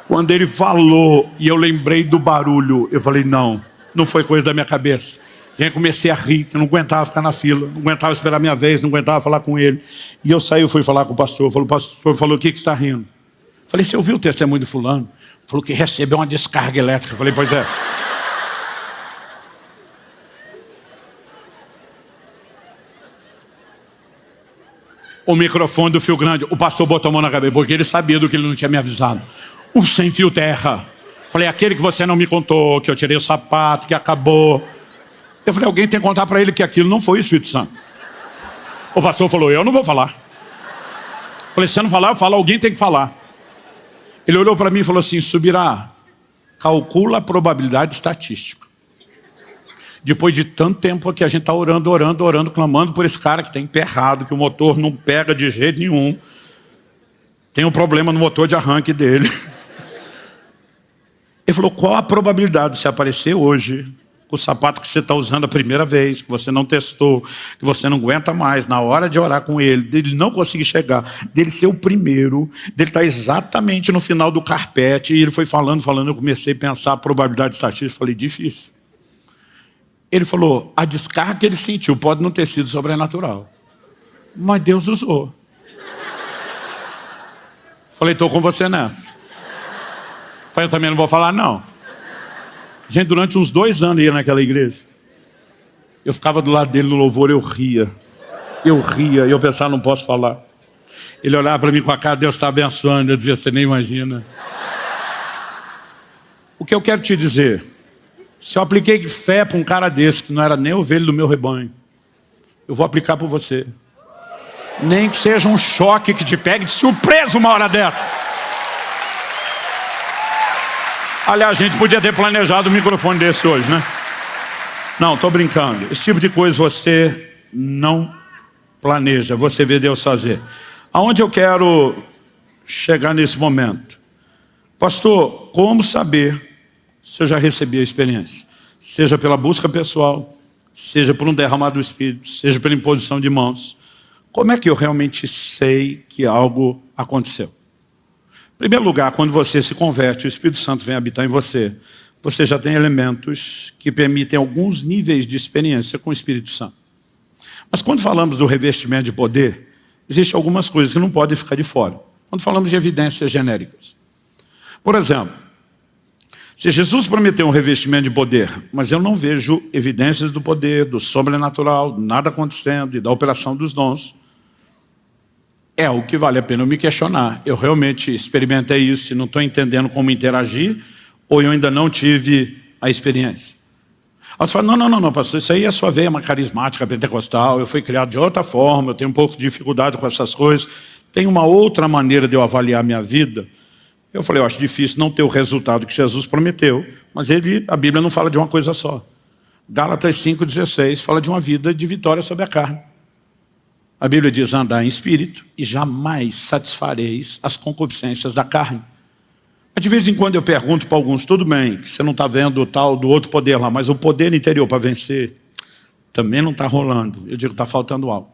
Quando ele falou, e eu lembrei do barulho, eu falei, não foi coisa da minha cabeça. Já comecei a rir, eu não aguentava ficar na fila, não aguentava esperar a minha vez, não aguentava falar com ele. E eu saí, eu fui falar com o pastor. O pastor falou, o que você está rindo? Falei, você ouviu o testemunho do fulano? Falou que recebeu uma descarga elétrica. Falei, pois é. O microfone do fio grande, o pastor botou a mão na cabeça, porque ele sabia do que ele não tinha me avisado. O sem fio terra. Falei, aquele que você não me contou, que eu tirei o sapato, que acabou. Eu falei, alguém tem que contar para ele que aquilo não foi o Espírito Santo. O pastor falou, eu não vou falar. Falei, se você não falar, eu falo, alguém tem que falar. Ele olhou para mim e falou assim, Subirá, calcula a probabilidade estatística. Depois de tanto tempo que a gente está orando, clamando por esse cara que está emperrado, que o motor não pega de jeito nenhum. Tem um problema no motor de arranque dele. Ele falou, qual a probabilidade de você aparecer hoje com o sapato que você está usando a primeira vez, que você não testou, que você não aguenta mais, na hora de orar com ele, dele não conseguir chegar, dele ser o primeiro, dele estar exatamente no final do carpete, e ele foi falando, eu comecei a pensar a probabilidade estatística, falei, difícil. Ele falou, a descarga que ele sentiu pode não ter sido sobrenatural, mas Deus usou. Falei, estou com você nessa. Falei, eu também não vou falar não. Gente, durante uns 2 anos ia naquela igreja. Eu ficava do lado dele no louvor, eu ria, e eu pensava, não posso falar. Ele olhava para mim com a cara, Deus está abençoando, eu dizia, você nem imagina. O que eu quero te dizer, se eu apliquei fé para um cara desse, que não era nem ovelha do meu rebanho, eu vou aplicar por você. Nem que seja um choque que te pegue de surpresa uma hora dessa. Aliás, a gente podia ter planejado um microfone desse hoje, né? Não, estou brincando. Esse tipo de coisa você não planeja, você vê Deus fazer. Aonde eu quero chegar nesse momento? Pastor, como saber se eu já recebi a experiência? Seja pela busca pessoal, seja por um derramar do Espírito, seja pela imposição de mãos. Como é que eu realmente sei que algo aconteceu? Em primeiro lugar, quando você se converte, o Espírito Santo vem habitar em você, você já tem elementos que permitem alguns níveis de experiência com o Espírito Santo. Mas quando falamos do revestimento de poder, existem algumas coisas que não podem ficar de fora. Quando falamos de evidências genéricas. Por exemplo, se Jesus prometeu um revestimento de poder, mas eu não vejo evidências do poder, do sobrenatural, nada acontecendo e da operação dos dons, é o que vale a pena eu me questionar. Eu realmente experimentei isso e não estou entendendo como interagir, ou eu ainda não tive a experiência. Aí você fala, não, pastor, isso aí é a sua veia carismática, pentecostal, eu fui criado de outra forma, eu tenho um pouco de dificuldade com essas coisas, tem uma outra maneira de eu avaliar a minha vida. Eu falei, eu acho difícil não ter o resultado que Jesus prometeu, mas a Bíblia não fala de uma coisa só. Gálatas 5,16 fala de uma vida de vitória sobre a carne. A Bíblia diz, andar em espírito e jamais satisfareis as concupiscências da carne. Mas de vez em quando eu pergunto para alguns, tudo bem, que você não está vendo o tal do outro poder lá, mas o poder interior para vencer também não está rolando. Eu digo, está faltando algo.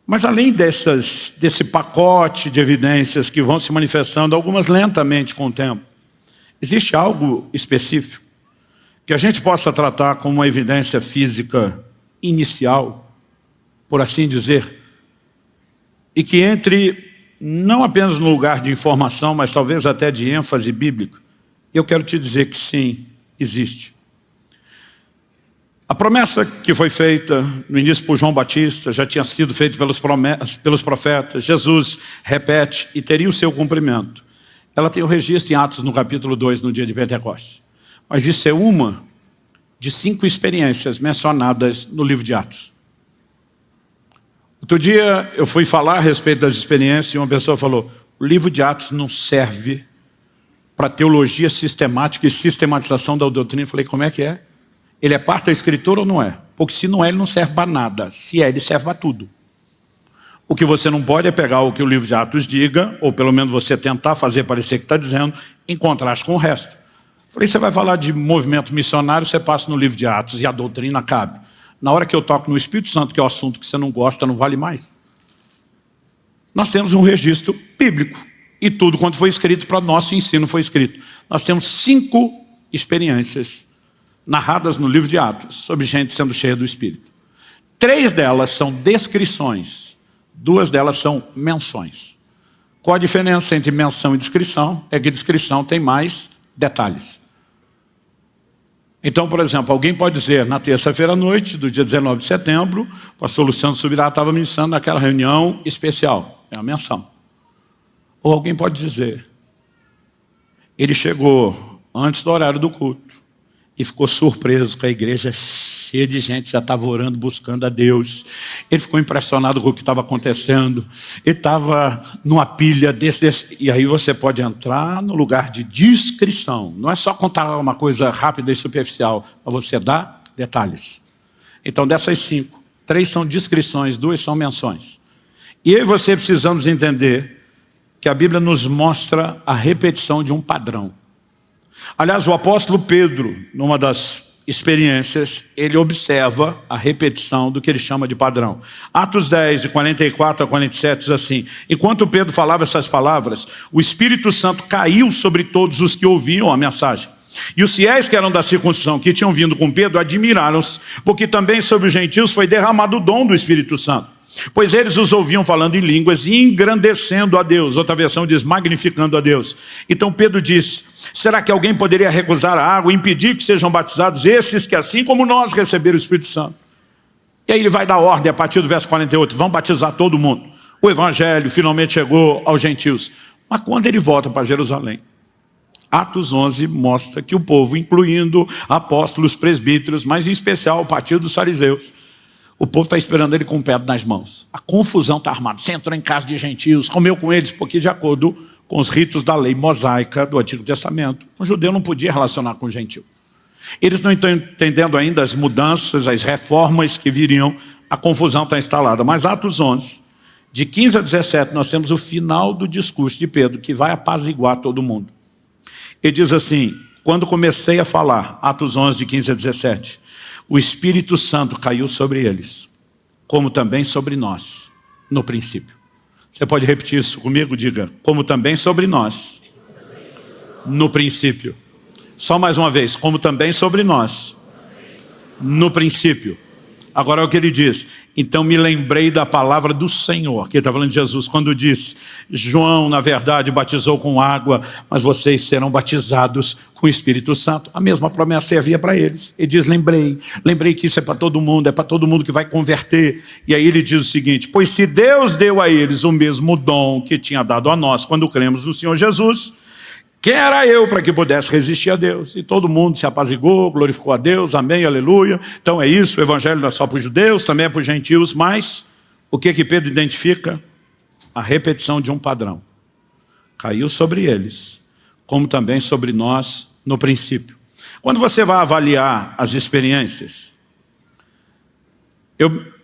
Mas além desse pacote de evidências que vão se manifestando, algumas lentamente com o tempo, existe algo específico que a gente possa tratar como uma evidência física inicial, por assim dizer, e que entre não apenas no lugar de informação, mas talvez até de ênfase bíblica, eu quero te dizer que sim, existe. A promessa que foi feita no início por João Batista já tinha sido feita pelos profetas. Jesus repete e teria o seu cumprimento. Ela tem o registro em Atos no capítulo 2, no dia de Pentecostes. Mas isso é uma de 5 experiências mencionadas no livro de Atos. Outro dia eu fui falar a respeito das experiências e uma pessoa falou, o livro de Atos não serve para teologia sistemática e sistematização da doutrina. Eu falei, como é que é? Ele é parte da escritura ou não é? Porque se não é, ele não serve para nada. Se é, ele serve para tudo. O que você não pode é pegar o que o livro de Atos diga, ou pelo menos você tentar fazer parecer que está dizendo, em contraste com o resto. Eu falei, você vai falar de movimento missionário, você passa no livro de Atos e a doutrina cabe. Na hora que eu toco no Espírito Santo, que é o assunto que você não gosta, não vale mais. Nós temos um registro bíblico. E tudo quanto foi escrito para nosso ensino foi escrito. Nós temos 5 experiências narradas no livro de Atos, sobre gente sendo cheia do Espírito. 3 delas são descrições, 2 delas são menções. Qual a diferença entre menção e descrição? É que descrição tem mais detalhes. Então, por exemplo, alguém pode dizer, na terça-feira à noite, do dia 19 de setembro, o pastor Luciano Subirá estava ministrando naquela reunião especial. É a menção. Ou alguém pode dizer, ele chegou antes do horário do culto e ficou surpreso com a igreja cheia de gente, já estava orando, buscando a Deus. Ele ficou impressionado com o que estava acontecendo. Ele estava numa pilha desse. E aí você pode entrar no lugar de descrição. Não é só contar uma coisa rápida e superficial, mas você dá detalhes. Então, dessas 5, 3 são descrições, 2 são menções. E eu e você precisamos entender que a Bíblia nos mostra a repetição de um padrão. Aliás, o apóstolo Pedro, numa das experiências, ele observa a repetição do que ele chama de padrão. Atos 10, de 44 a 47, diz assim: enquanto Pedro falava essas palavras, o Espírito Santo caiu sobre todos os que ouviam a mensagem. E os fiéis que eram da circuncisão, que tinham vindo com Pedro, admiraram-se, porque também sobre os gentios foi derramado o dom do Espírito Santo. Pois eles os ouviam falando em línguas e engrandecendo a Deus. Outra versão diz magnificando a Deus. Então Pedro disse: será que alguém poderia recusar a água e impedir que sejam batizados esses que assim como nós receberam o Espírito Santo? E aí ele vai dar ordem a partir do verso 48, vão batizar todo mundo. O evangelho finalmente chegou aos gentios. Mas quando ele volta para Jerusalém, Atos 11 mostra que o povo, incluindo apóstolos, presbíteros, mas em especial o partido dos fariseus, o povo está esperando ele com o pedra nas mãos. A confusão está armada. Você entrou em casa de gentios, comeu com eles, porque de acordo com os ritos da lei mosaica do Antigo Testamento, um judeu não podia relacionar com o gentil. Eles não estão entendendo ainda as mudanças, as reformas que viriam, a confusão está instalada. Mas Atos 11, de 15 a 17, nós temos o final do discurso de Pedro, que vai apaziguar todo mundo. Ele diz assim: quando comecei a falar, Atos 11, de 15 a 17, o Espírito Santo caiu sobre eles, como também sobre nós, no princípio. Você pode repetir isso comigo? Diga, como também sobre nós, no princípio. Só mais uma vez, como também sobre nós, no princípio. Agora é o que ele diz: então me lembrei da palavra do Senhor, que ele está falando de Jesus, quando disse: João, na verdade, batizou com água, mas vocês serão batizados com o Espírito Santo. A mesma promessa havia para eles. Ele diz: lembrei que isso é para todo mundo, é para todo mundo que vai converter. E aí ele diz o seguinte: pois se Deus deu a eles o mesmo dom que tinha dado a nós quando cremos no Senhor Jesus, quem era eu para que pudesse resistir a Deus? E todo mundo se apazigou, glorificou a Deus, amém, aleluia. Então é isso, o evangelho não é só para os judeus, também é para os gentios, mas o que Pedro identifica? A repetição de um padrão. Caiu sobre eles, como também sobre nós no princípio. Quando você vai avaliar as experiências,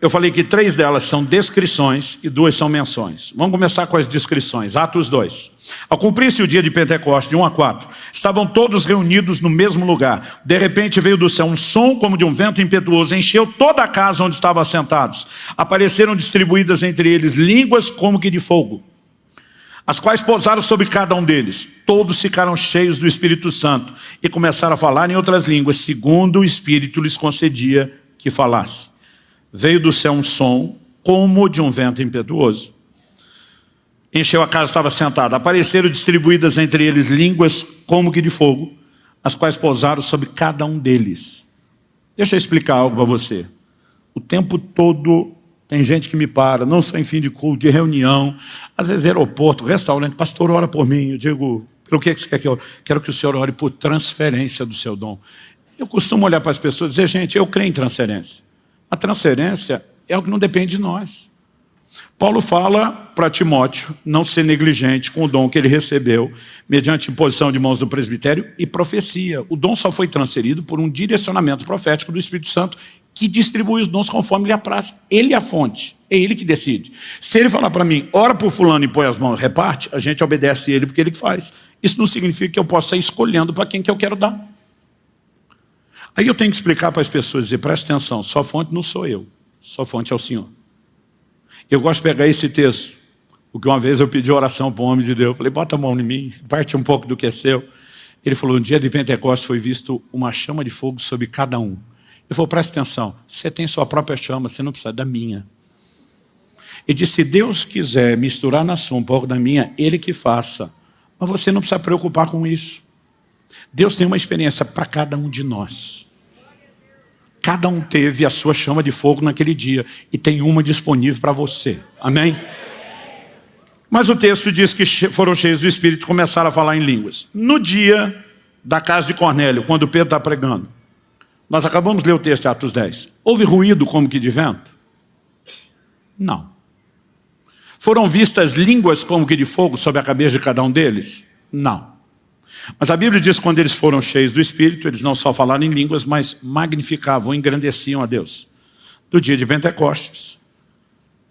eu falei que 3 delas são descrições e 2 são menções. Vamos começar com as descrições. Atos 2. Ao cumprir-se o dia de Pentecostes, de 1 a 4, estavam todos reunidos no mesmo lugar. De repente veio do céu um som como de um vento impetuoso, encheu toda a casa onde estavam assentados. Apareceram distribuídas entre eles línguas como que de fogo, as quais pousaram sobre cada um deles. Todos ficaram cheios do Espírito Santo e começaram a falar em outras línguas, segundo o Espírito lhes concedia que falasse. Veio do céu um som como de um vento impetuoso. Encheu a casa, estava sentada. Apareceram distribuídas entre eles línguas como que de fogo, as quais pousaram sobre cada um deles. Deixa eu explicar algo para você. O tempo todo tem gente que me para, não só em fim de culto, de reunião, às vezes aeroporto, restaurante: pastor, ora por mim. Eu digo: pelo que você quer que eu ore? Quero que o senhor ore por transferência do seu dom. Eu costumo olhar para as pessoas e dizer: gente, eu creio em transferência. A transferência é o que não depende de nós. Paulo fala para Timóteo não ser negligente com o dom que ele recebeu, mediante imposição de mãos do presbitério e profecia. O dom só foi transferido por um direcionamento profético do Espírito Santo, que distribui os dons conforme lhe apraz. Ele é a fonte, é ele que decide. Se ele falar para mim: ora por fulano e põe as mãos e reparte, a gente obedece ele porque ele que faz. Isso não significa que eu possa sair escolhendo para quem que eu quero dar. Aí eu tenho que explicar para as pessoas, dizer: presta atenção, sua fonte não sou eu, sua fonte é o Senhor. Eu gosto de pegar esse texto, porque uma vez eu pedi oração para o homem de Deus, eu falei: bota a mão em mim, parte um pouco do que é seu. Ele falou: no dia de Pentecostes foi visto uma chama de fogo sobre cada um. Ele falou: presta atenção, você tem sua própria chama, você não precisa da minha. E disse, se Deus quiser misturar na sua um pouco da minha, Ele que faça. Mas você não precisa preocupar com isso. Deus tem uma experiência para cada um de nós. Cada um teve a sua chama de fogo naquele dia. E tem uma disponível para você. Amém? Mas o texto diz que foram cheios do Espírito e começaram a falar em línguas. No dia da casa de Cornélio, quando Pedro está pregando, nós acabamos de ler o texto de Atos 10. Houve ruído como que de vento? Não. Foram vistas línguas como que de fogo sobre a cabeça de cada um deles? Não. Mas a Bíblia diz que quando eles foram cheios do Espírito, eles não só falaram em línguas, mas magnificavam, engrandeciam a Deus. Do dia de Pentecostes,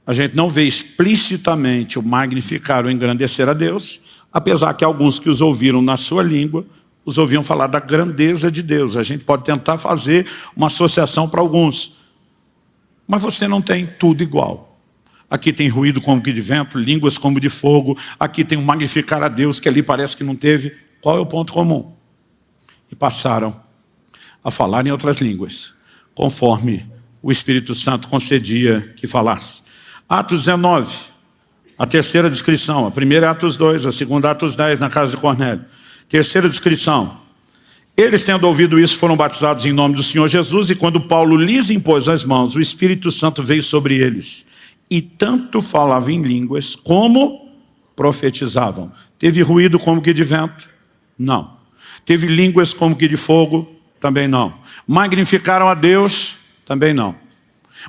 a gente não vê explicitamente o magnificar ou engrandecer a Deus, apesar que alguns que os ouviram na sua língua, os ouviam falar da grandeza de Deus. A gente pode tentar fazer uma associação para alguns, mas você não tem tudo igual. Aqui tem ruído como que de vento, línguas como de fogo, aqui tem o magnificar a Deus, que ali parece que não teve. Qual é o ponto comum? E passaram a falar em outras línguas, conforme o Espírito Santo concedia que falasse. Atos 19, a terceira descrição. A primeira é Atos 2, a segunda é Atos 10, na casa de Cornélio. Terceira descrição. Eles, tendo ouvido isso, foram batizados em nome do Senhor Jesus, e quando Paulo lhes impôs as mãos, o Espírito Santo veio sobre eles. E tanto falavam em línguas, como profetizavam. Teve ruído como que de vento? Não. Teve línguas como que de fogo? Também não. Magnificaram a Deus? Também não.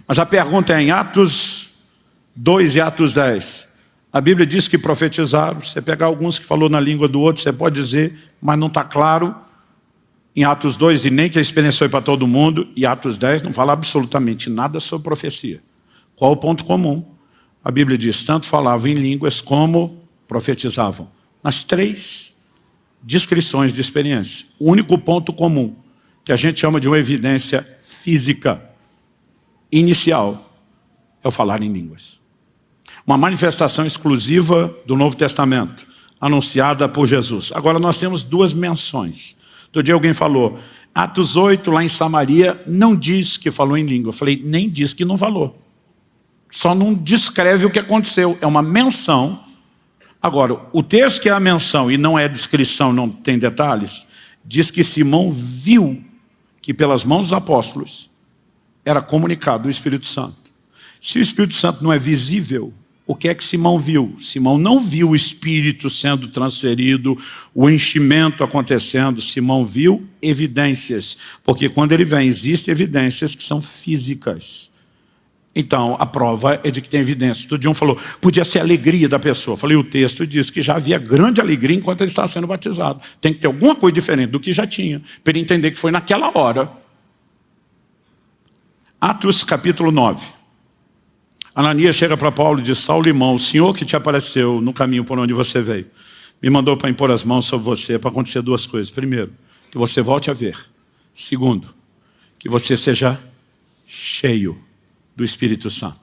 Mas a pergunta é em Atos 2 e Atos 10. A Bíblia diz que profetizaram. Você pegar alguns que falou na língua do outro, você pode dizer, mas não está claro. Em Atos 2, e nem que a experiência foi para todo mundo. E Atos 10 não fala absolutamente nada sobre profecia. Qual o ponto comum? A Bíblia diz, tanto falavam em línguas como profetizavam. Nas três descrições de experiência. O único ponto comum, que a gente chama de uma evidência física inicial, é o falar em línguas. Uma manifestação exclusiva do Novo Testamento, anunciada por Jesus. Agora nós temos duas menções. Outro dia alguém falou, Atos 8, lá em Samaria, não diz que falou em língua. Eu falei, nem diz que não falou. Só não descreve o que aconteceu. É uma menção. Agora, o texto que é a menção e não é descrição, não tem detalhes, diz que Simão viu que pelas mãos dos apóstolos era comunicado o Espírito Santo. Se o Espírito Santo não é visível, o que é que Simão viu? Simão não viu o Espírito sendo transferido, o enchimento acontecendo. Simão viu evidências, porque quando ele vem, existem evidências que são físicas. Então, a prova é de que tem evidência. Outro dia um falou, podia ser a alegria da pessoa. Eu falei, o texto diz que já havia grande alegria enquanto ele estava sendo batizado. Tem que ter alguma coisa diferente do que já tinha, para ele entender que foi naquela hora. Atos capítulo 9. Ananias chega para Paulo e diz, Saulo, irmão, o Senhor que te apareceu no caminho por onde você veio, me mandou para impor as mãos sobre você, para acontecer duas coisas. Primeiro, que você volte a ver. Segundo, que você seja cheio do Espírito Santo.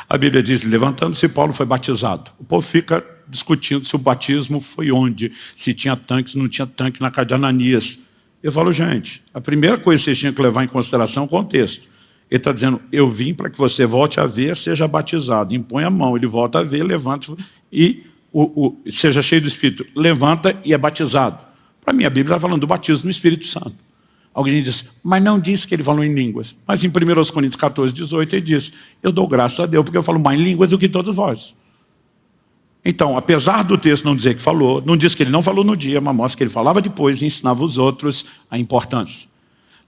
A Bíblia diz, levantando-se, Paulo foi batizado. O povo fica discutindo se o batismo foi onde, se tinha tanque, se não tinha tanque na casa de Ananias. Eu falo, gente, a primeira coisa que vocês tinham que levar em consideração é o contexto. Ele está dizendo, eu vim para que você volte a ver, seja batizado. Impõe a mão, ele volta a ver, levanta e seja cheio do Espírito. Levanta e é batizado. Para mim, a Bíblia está falando do batismo no Espírito Santo. Alguém diz, mas não disse que ele falou em línguas. Mas em 1 Coríntios 14, 18, ele diz, eu dou graças a Deus, porque eu falo mais em línguas do que todos vós. Então, apesar do texto não dizer que falou, não diz que ele não falou no dia, mas mostra que ele falava depois e ensinava os outros a importância.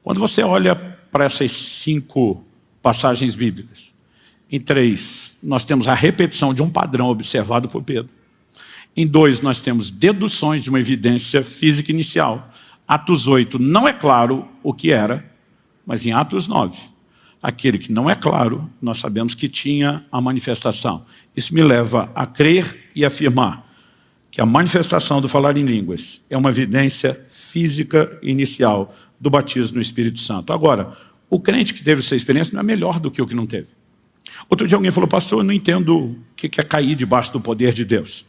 Quando você olha para essas 5 passagens bíblicas, em 3, nós temos a repetição de um padrão observado por Pedro. Em 2, nós temos deduções de uma evidência física inicial. Atos 8 não é claro o que era, mas em Atos 9, aquele que não é claro, nós sabemos que tinha a manifestação. Isso me leva a crer e afirmar que a manifestação do falar em línguas é uma evidência física inicial do batismo no Espírito Santo. Agora, o crente que teve essa experiência não é melhor do que o que não teve. Outro dia alguém falou, pastor, eu não entendo o que é cair debaixo do poder de Deus.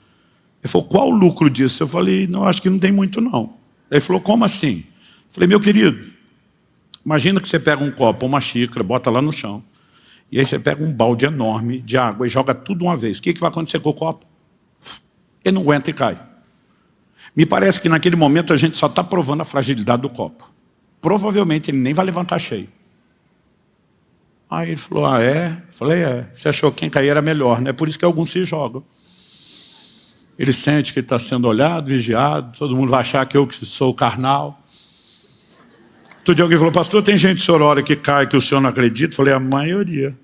Ele falou, qual o lucro disso? Eu falei, não, acho que não tem muito não. Ele falou, como assim? Eu falei, meu querido, imagina que você pega um copo, uma xícara, bota lá no chão, E aí você pega um balde enorme de água e joga tudo de uma vez. O que vai acontecer com o copo? Ele não aguenta e cai. Me parece que naquele momento a gente só está provando a fragilidade do copo. Provavelmente ele nem vai levantar cheio. Aí ele falou, ah, é? Falei, é. Você achou que quem cair era melhor, né? Por isso que alguns se jogam. Ele sente que está sendo olhado, vigiado, todo mundo vai achar que eu que sou carnal. Outro dia alguém falou, pastor, tem gente que o senhor ora que cai, que o senhor não acredita? Falei, a maioria.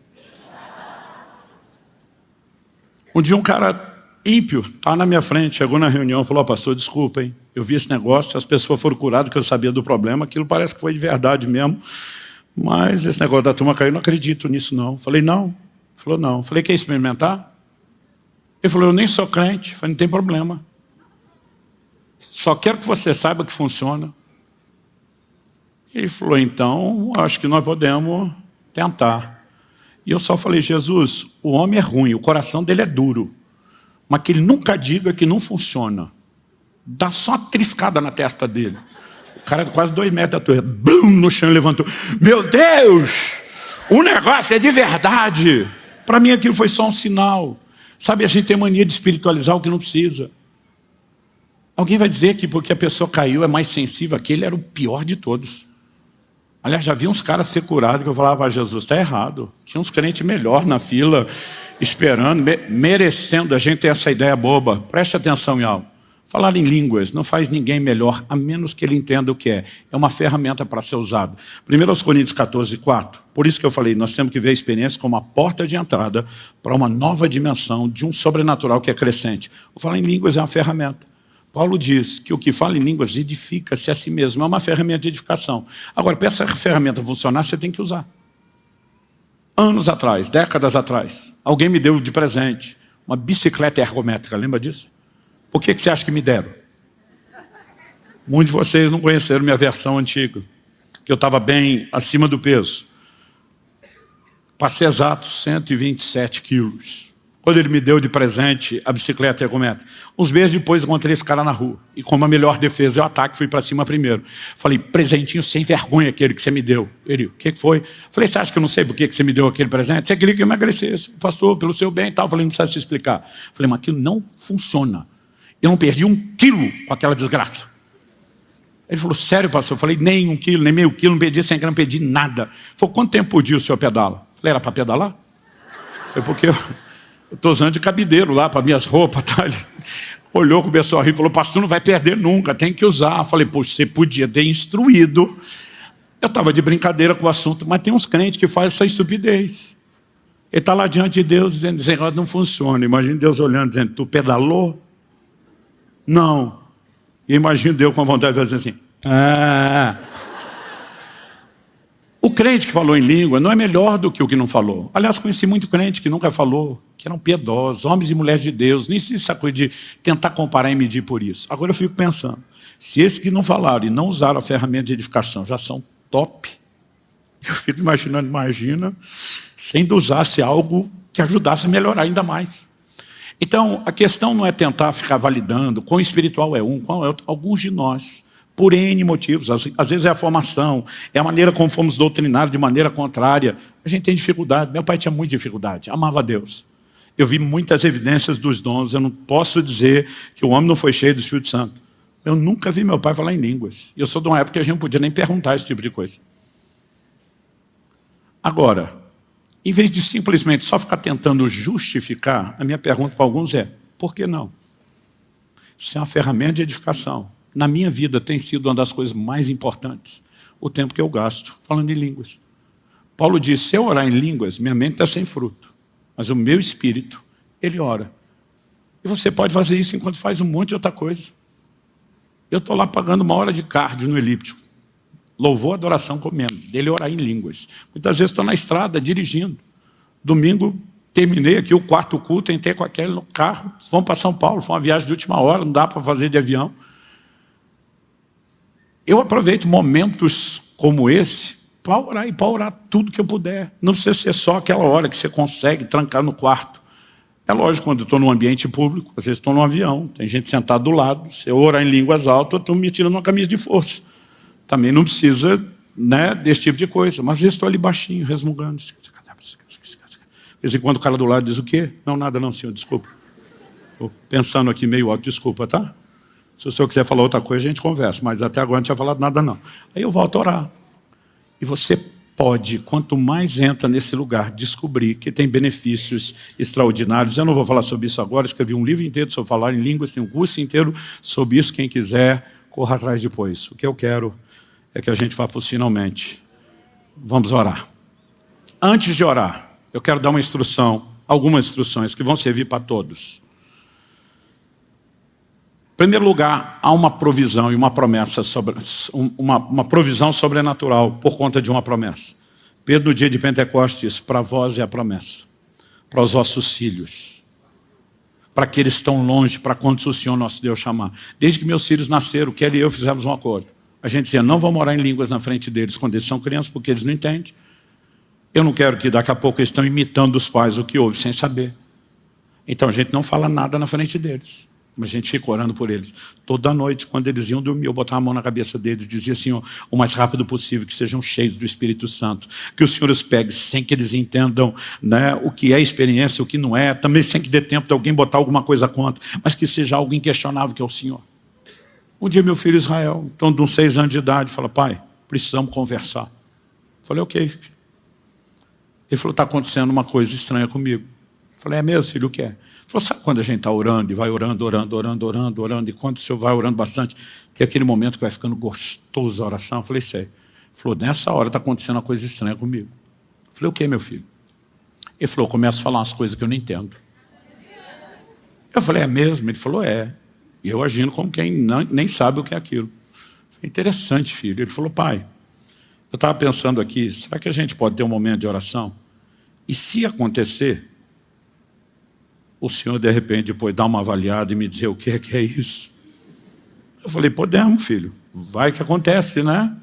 Um dia um cara ímpio estava na minha frente, chegou na reunião, falou, pastor, desculpa, hein? Eu vi esse negócio, as pessoas foram curadas, que eu sabia do problema, aquilo parece que foi de verdade mesmo, mas esse negócio da turma caiu, eu não acredito nisso não. Falei, não. Ele falou, não. Falei, quer experimentar? Ele falou, eu nem sou crente. Falei, não tem problema. Só quero que você saiba que funciona. Ele falou, então, acho que nós podemos tentar. E eu só falei, Jesus, o homem é ruim, o coração dele é duro, mas que ele nunca diga que não funciona. Dá só uma triscada na testa dele. O cara de quase 2 metros da torre, blum, no chão, levantou. Meu Deus, o negócio é de verdade. Para mim aquilo foi só um sinal. Sabe, a gente tem mania de espiritualizar o que não precisa. Alguém vai dizer que porque a pessoa caiu é mais sensível, aquele era o pior de todos. Aliás, já vi uns caras ser curados que eu falava, ah, Jesus, está errado. Tinha uns crentes melhor na fila, esperando, merecendo. A gente ter essa ideia boba. Preste atenção em algo. Falar em línguas não faz ninguém melhor, a menos que ele entenda o que é. É uma ferramenta para ser usada. 1 Coríntios 14, 4. Por isso que eu falei, nós temos que ver a experiência como a porta de entrada para uma nova dimensão de um sobrenatural que é crescente. O falar em línguas é uma ferramenta. Paulo diz que o que fala em línguas edifica-se a si mesmo. É uma ferramenta de edificação. Agora, para essa ferramenta funcionar, você tem que usar. Anos atrás, décadas atrás, alguém me deu de presente uma bicicleta ergométrica. Lembra disso? Por que você acha que me deram? Muitos de vocês não conheceram minha versão antiga, que eu estava bem acima do peso. Passei exatos 127 quilos. Quando ele me deu de presente a bicicleta ergométrica. Uns meses depois encontrei esse cara na rua. E como a melhor defesa é o ataque, fui para cima primeiro. Falei, presentinho sem vergonha aquele que você me deu. Ele, o que foi? Falei, você acha que eu não sei por que você me deu aquele presente? Você queria que eu emagrecesse. Pastor, pelo seu bem e tal. Falei, não precisa se explicar. Falei, mas aquilo não funciona. Eu não perdi 1 quilo com aquela desgraça. Ele falou, sério, pastor? Eu falei, nem 1 quilo, nem meio quilo, não perdi 100 gramas, não perdi nada. Ele falou, quanto tempo por dia o senhor pedala? Eu falei, era para pedalar? Foi porque eu estou usando de cabideiro lá para minhas roupas. Tá? Ele olhou, começou a rir, falou, pastor, não vai perder nunca, tem que usar. Eu falei, poxa, você podia ter instruído. Eu estava de brincadeira com o assunto, mas tem uns crentes que fazem essa estupidez. Ele está lá diante de Deus dizendo, esse negócio não funciona. Imagina Deus olhando, dizendo, tu pedalou? Não. E imagino Deus com vontade de fazer assim. Ah. O crente que falou em língua não é melhor do que o que não falou. Aliás, conheci muito crente que nunca falou, que eram piedosos, homens e mulheres de Deus. Nem se essa coisa de tentar comparar e medir por isso. Agora eu fico pensando, se esses que não falaram e não usaram a ferramenta de edificação já são top, eu fico imaginando, imagina, se ainda usasse algo que ajudasse a melhorar ainda mais. Então, a questão não é tentar ficar validando quão espiritual é um, qual é outro. Alguns de nós, por N motivos, às vezes é a formação, é a maneira como fomos doutrinados de maneira contrária. A gente tem dificuldade. Meu pai tinha muita dificuldade, amava a Deus. Eu vi muitas evidências dos dons, eu não posso dizer que o homem não foi cheio do Espírito Santo. Eu nunca vi meu pai falar em línguas. Eu sou de uma época que a gente não podia nem perguntar esse tipo de coisa. Agora, em vez de simplesmente só ficar tentando justificar, a minha pergunta para alguns é, por que não? Se é uma ferramenta de edificação, na minha vida tem sido uma das coisas mais importantes, o tempo que eu gasto falando em línguas. Paulo diz, se eu orar em línguas, minha mente está sem fruto, mas o meu espírito, ele ora. E você pode fazer isso enquanto faz um monte de outra coisa. Eu estou lá pagando 1 hora de cardio no elíptico. Louvor, adoração, comendo. Dele orar em línguas. Muitas vezes estou na estrada, dirigindo. Domingo, terminei aqui o 4º culto, entrei com aquele no carro, vamos para São Paulo, foi uma viagem de última hora, não dá para fazer de avião. Eu aproveito momentos como esse para orar e para orar tudo que eu puder. Não precisa ser só aquela hora que você consegue trancar no quarto. É lógico, quando eu estou num ambiente público, às vezes estou num avião, tem gente sentada do lado, se eu orar em línguas altas, eu estou me tirando uma camisa de força. Também não precisa, né, desse tipo de coisa. Mas às vezes estou ali baixinho, resmungando. De vez em quando o cara do lado diz o quê? Não, nada não, senhor, desculpa. Estou pensando aqui meio alto, desculpa, tá? Se o senhor quiser falar outra coisa, a gente conversa, mas até agora não tinha falado nada não. Aí eu volto a orar. E você pode, quanto mais entra nesse lugar, descobrir que tem benefícios extraordinários. Eu não vou falar sobre isso agora, escrevi um livro inteiro sobre falar em línguas, tem um curso inteiro sobre isso, quem quiser, corra atrás depois. O que eu quero é que a gente vá para os finalmente. Vamos orar. Antes de orar, eu quero dar uma instrução, algumas instruções que vão servir para todos. Em primeiro lugar, há uma provisão e uma promessa, uma provisão sobrenatural por conta de uma promessa. Pedro, no dia de Pentecostes, disse, para vós é a promessa, para os vossos filhos, para aqueles que estão longe, para quantos o Senhor nosso Deus chamar. Desde que meus filhos nasceram, Kelly e eu fizemos um acordo. A gente dizia, não vamos orar em línguas na frente deles quando eles são crianças, porque eles não entendem. Eu não quero que daqui a pouco eles estão imitando os pais o que houve, sem saber. Então a gente não fala nada na frente deles. Mas a gente fica orando por eles. Toda noite, quando eles iam dormir, eu botava a mão na cabeça deles e dizia assim, ó, o mais rápido possível, que sejam cheios do Espírito Santo. Que o Senhor os pegue sem que eles entendam, né, o que é experiência, o que não é. Também sem que dê tempo de alguém botar alguma coisa contra. Mas que seja algo inquestionável, que é o Senhor. Um dia meu filho Israel, então de uns 6 anos de idade, fala, pai, precisamos conversar. Eu falei, ok, filho. Ele falou, está acontecendo uma coisa estranha comigo. Eu falei, é mesmo, filho, o que é? Ele falou, sabe quando a gente está orando e vai orando, e quando o senhor vai orando bastante, tem aquele momento que vai ficando gostoso a oração? Eu falei, sei. Ele falou, nessa hora está acontecendo uma coisa estranha comigo. Eu falei, o que, meu filho? Ele falou, eu começo a falar umas coisas que eu não entendo. Eu falei, é mesmo? Ele falou, é. E eu agindo como quem nem sabe o que é aquilo. Foi interessante, filho. Ele falou, pai, eu estava pensando aqui, será que a gente pode ter um momento de oração? E se acontecer, o senhor, de repente, depois dá uma avaliada e me dizer o que é isso? Eu falei, podemos, filho. Vai que acontece, né?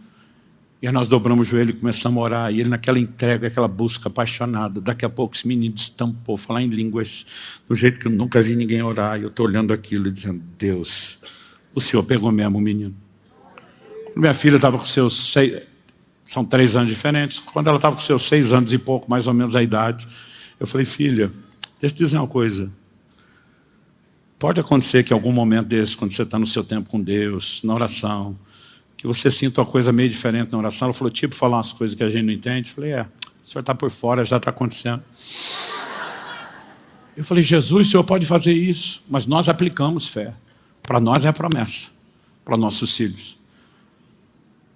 E aí nós dobramos o joelho e começamos a orar. E ele naquela entrega, aquela busca apaixonada. Daqui a pouco esse menino estampou, falar em línguas, do jeito que eu nunca vi ninguém orar. E eu estou olhando aquilo e dizendo, Deus, o senhor pegou mesmo o menino. Minha filha estava com seus 6... São 3 anos diferentes. Quando ela estava com seus 6 anos e pouco, mais ou menos a idade, eu falei, filha, deixa eu te dizer uma coisa. Pode acontecer que em algum momento desse, quando você está no seu tempo com Deus, na oração, que você sinta uma coisa meio diferente na oração. Ela falou, tipo, falar umas coisas que a gente não entende. Eu falei, o senhor está por fora, já está acontecendo. Eu falei, Jesus, o senhor pode fazer isso, mas nós aplicamos fé. Para nós é a promessa, para nossos filhos.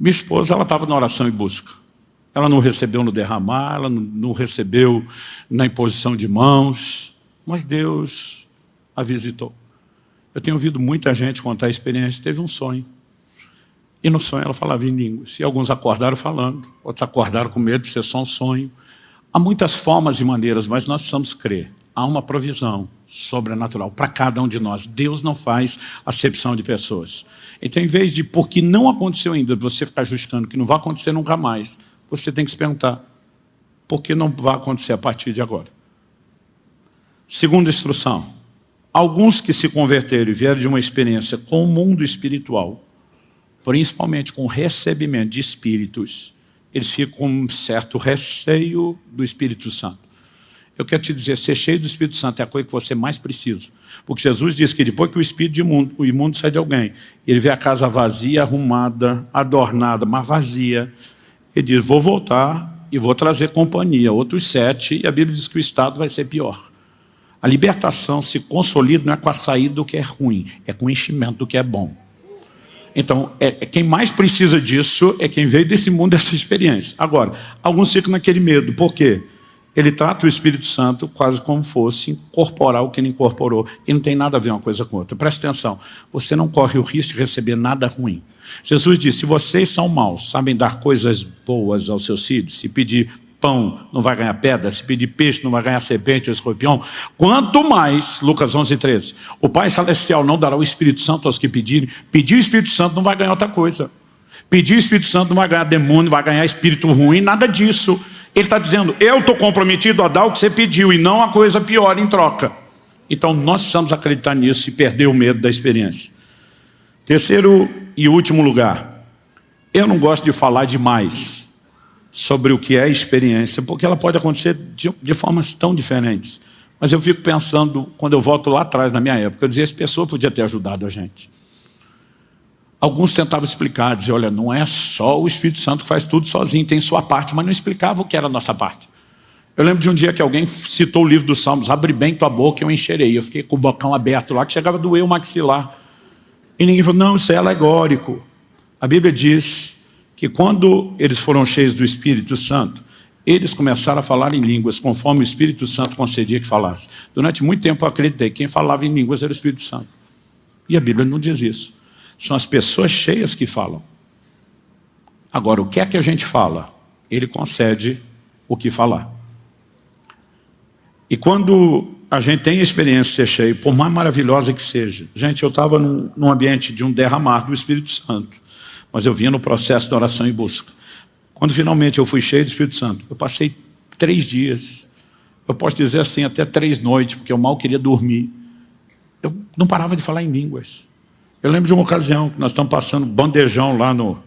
Minha esposa, ela estava na oração e busca. Ela não recebeu no derramar, ela não recebeu na imposição de mãos, mas Deus a visitou. Eu tenho ouvido muita gente contar a experiência, teve um sonho. E no sonho ela falava em línguas. E alguns acordaram falando, outros acordaram com medo de ser só um sonho. Há muitas formas e maneiras, mas nós precisamos crer. Há uma provisão sobrenatural para cada um de nós. Deus não faz acepção de pessoas. Então, em vez de, porque não aconteceu ainda, você ficar justificando que não vai acontecer nunca mais, você tem que se perguntar, por que não vai acontecer a partir de agora? Segunda instrução. Alguns que se converteram e vieram de uma experiência com o mundo espiritual, principalmente com o recebimento de espíritos, eles ficam com um certo receio do Espírito Santo. Eu quero te dizer, ser cheio do Espírito Santo é a coisa que você mais precisa. Porque Jesus disse que depois que o espírito o imundo sai de alguém, ele vê a casa vazia, arrumada, adornada, mas vazia. Ele diz, vou voltar e vou trazer companhia, outros 7, e a Bíblia diz que o estado vai ser pior. A libertação se consolida não é com a saída do que é ruim, é com o enchimento do que é bom. Então, quem mais precisa disso é quem veio desse mundo, dessa experiência. Agora, alguns ficam naquele medo. Por quê? Ele trata o Espírito Santo quase como fosse incorporar o que ele incorporou. E não tem nada a ver uma coisa com outra. Presta atenção, você não corre o risco de receber nada ruim. Jesus disse, se vocês são maus, sabem dar coisas boas aos seus filhos, se pedir pão não vai ganhar pedra, se pedir peixe não vai ganhar serpente ou escorpião, quanto mais, Lucas 11:13, o Pai Celestial não dará o Espírito Santo aos que pedirem. Pedir o Espírito Santo não vai ganhar outra coisa. Pedir o Espírito Santo não vai ganhar demônio, não vai ganhar espírito ruim, nada disso. Ele está dizendo, eu estou comprometido a dar o que você pediu e não a coisa pior em troca. Então nós precisamos acreditar nisso e perder o medo da experiência. Terceiro e último lugar, eu não gosto de falar demais. sobre o que é experiência, porque ela pode acontecer de formas tão diferentes. Mas eu fico pensando, quando eu volto lá atrás, na minha época, eu dizia, essa pessoa podia ter ajudado a gente. Alguns tentavam explicar, diziam, olha, não é só o Espírito Santo que faz tudo sozinho, tem sua parte, mas não explicava o que era a nossa parte. Eu lembro de um dia que alguém citou o livro dos Salmos, abre bem tua boca e eu encherei. Eu fiquei com o bocão aberto lá, que chegava a doer o maxilar. E ninguém falou, não, isso é alegórico. A Bíblia diz que quando eles foram cheios do Espírito Santo, eles começaram a falar em línguas, conforme o Espírito Santo concedia que falasse. Durante muito tempo eu acreditei que quem falava em línguas era o Espírito Santo. E a Bíblia não diz isso. São as pessoas cheias que falam. Agora, o que é que a gente fala? Ele concede o que falar. E quando a gente tem a experiência de ser cheio, por mais maravilhosa que seja, gente, eu estava num ambiente de um derramar do Espírito Santo, mas eu vinha no processo de oração e busca. Quando finalmente eu fui cheio do Espírito Santo, eu passei 3 dias, eu posso dizer assim, até 3 noites, porque eu mal queria dormir. Eu não parava de falar em línguas. Eu lembro de uma ocasião que nós estamos passando bandejão lá no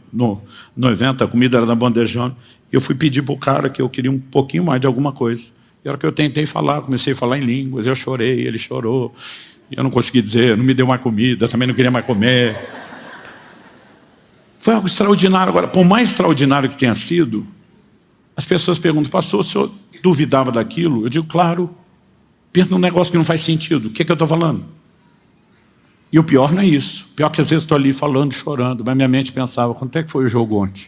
evento, a comida era da bandejão, e eu fui pedir para o cara que eu queria um pouquinho mais de alguma coisa. E a hora que eu tentei falar, comecei a falar em línguas, eu chorei, ele chorou, e eu não consegui dizer, não me deu mais comida, eu também não queria mais comer. Foi algo extraordinário. Agora, por mais extraordinário que tenha sido, as pessoas perguntam, pastor, o senhor duvidava daquilo? Eu digo, claro, pensa num negócio que não faz sentido, o que é que eu estou falando? E o pior não é isso. O pior é que às vezes estou ali falando, chorando, mas minha mente pensava, quanto é que foi o jogo ontem?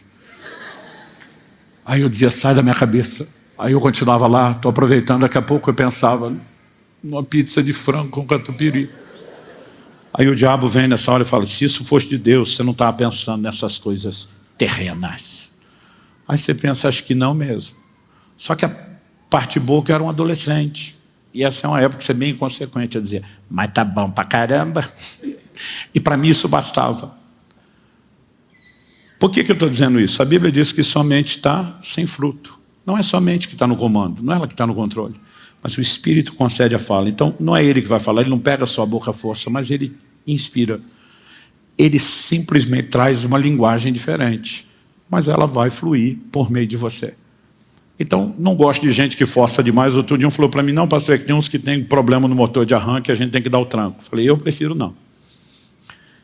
Aí eu dizia, sai da minha cabeça. Aí eu continuava lá, estou aproveitando, daqui a pouco eu pensava numa pizza de frango com catupiry. Aí o diabo vem nessa hora e fala, se isso fosse de Deus, você não estava pensando nessas coisas terrenas. Aí você pensa, acho que não mesmo. Só que a parte boa que eu era um adolescente. E essa é uma época que você é bem inconsequente a dizer, mas tá bom pra caramba. E para mim isso bastava. Por que eu estou dizendo isso? A Bíblia diz que somente está sem fruto. Não é somente que está no comando, não é ela que está no controle. Mas o Espírito concede a fala. Então não é ele que vai falar, ele não pega a sua boca à força, mas ele inspira. Ele simplesmente traz uma linguagem diferente. Mas ela vai fluir por meio de você. Então, não gosto de gente que força demais. Outro dia um falou para mim, não, pastor, é que tem uns que tem problema no motor de arranque, a gente tem que dar o tranco. Falei, eu prefiro não.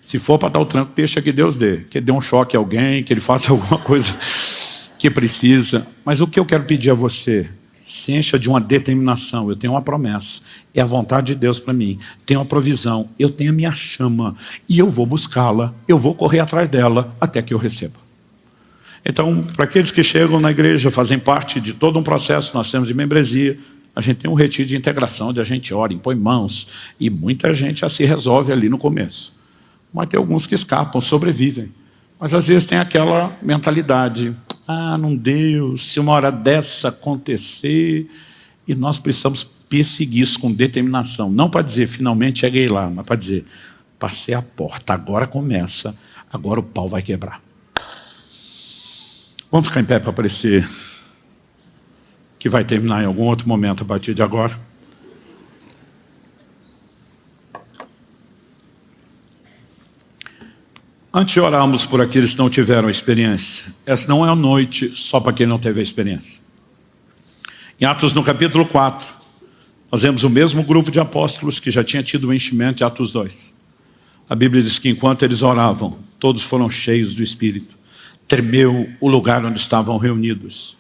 Se for para dar o tranco, deixa que Deus dê. Que ele dê um choque a alguém, que ele faça alguma coisa que precisa. Mas o que eu quero pedir a você, se encha de uma determinação. Eu tenho uma promessa, é a vontade de Deus para mim. Tenho uma provisão, eu tenho a minha chama. E eu vou buscá-la, eu vou correr atrás dela até que eu receba. Então, para aqueles que chegam na igreja, fazem parte de todo um processo, nós temos de membresia, a gente tem um retiro de integração, onde a gente ora, impõe mãos, e muita gente já se resolve ali no começo. Mas tem alguns que escapam, sobrevivem. Mas às vezes tem aquela mentalidade, não deu, se uma hora dessa acontecer, e nós precisamos perseguir isso com determinação. Não para dizer, finalmente cheguei lá, mas para dizer, passei a porta, agora começa, agora o pau vai quebrar. Vamos ficar em pé para parecer que vai terminar em algum outro momento a partir de agora. Antes de orarmos por aqueles que não tiveram experiência, essa não é a noite só para quem não teve a experiência. Em Atos no capítulo 4, nós vemos o mesmo grupo de apóstolos que já tinha tido o enchimento de Atos 2. A Bíblia diz que enquanto eles oravam, todos foram cheios do Espírito. Tremeu o lugar onde estavam reunidos.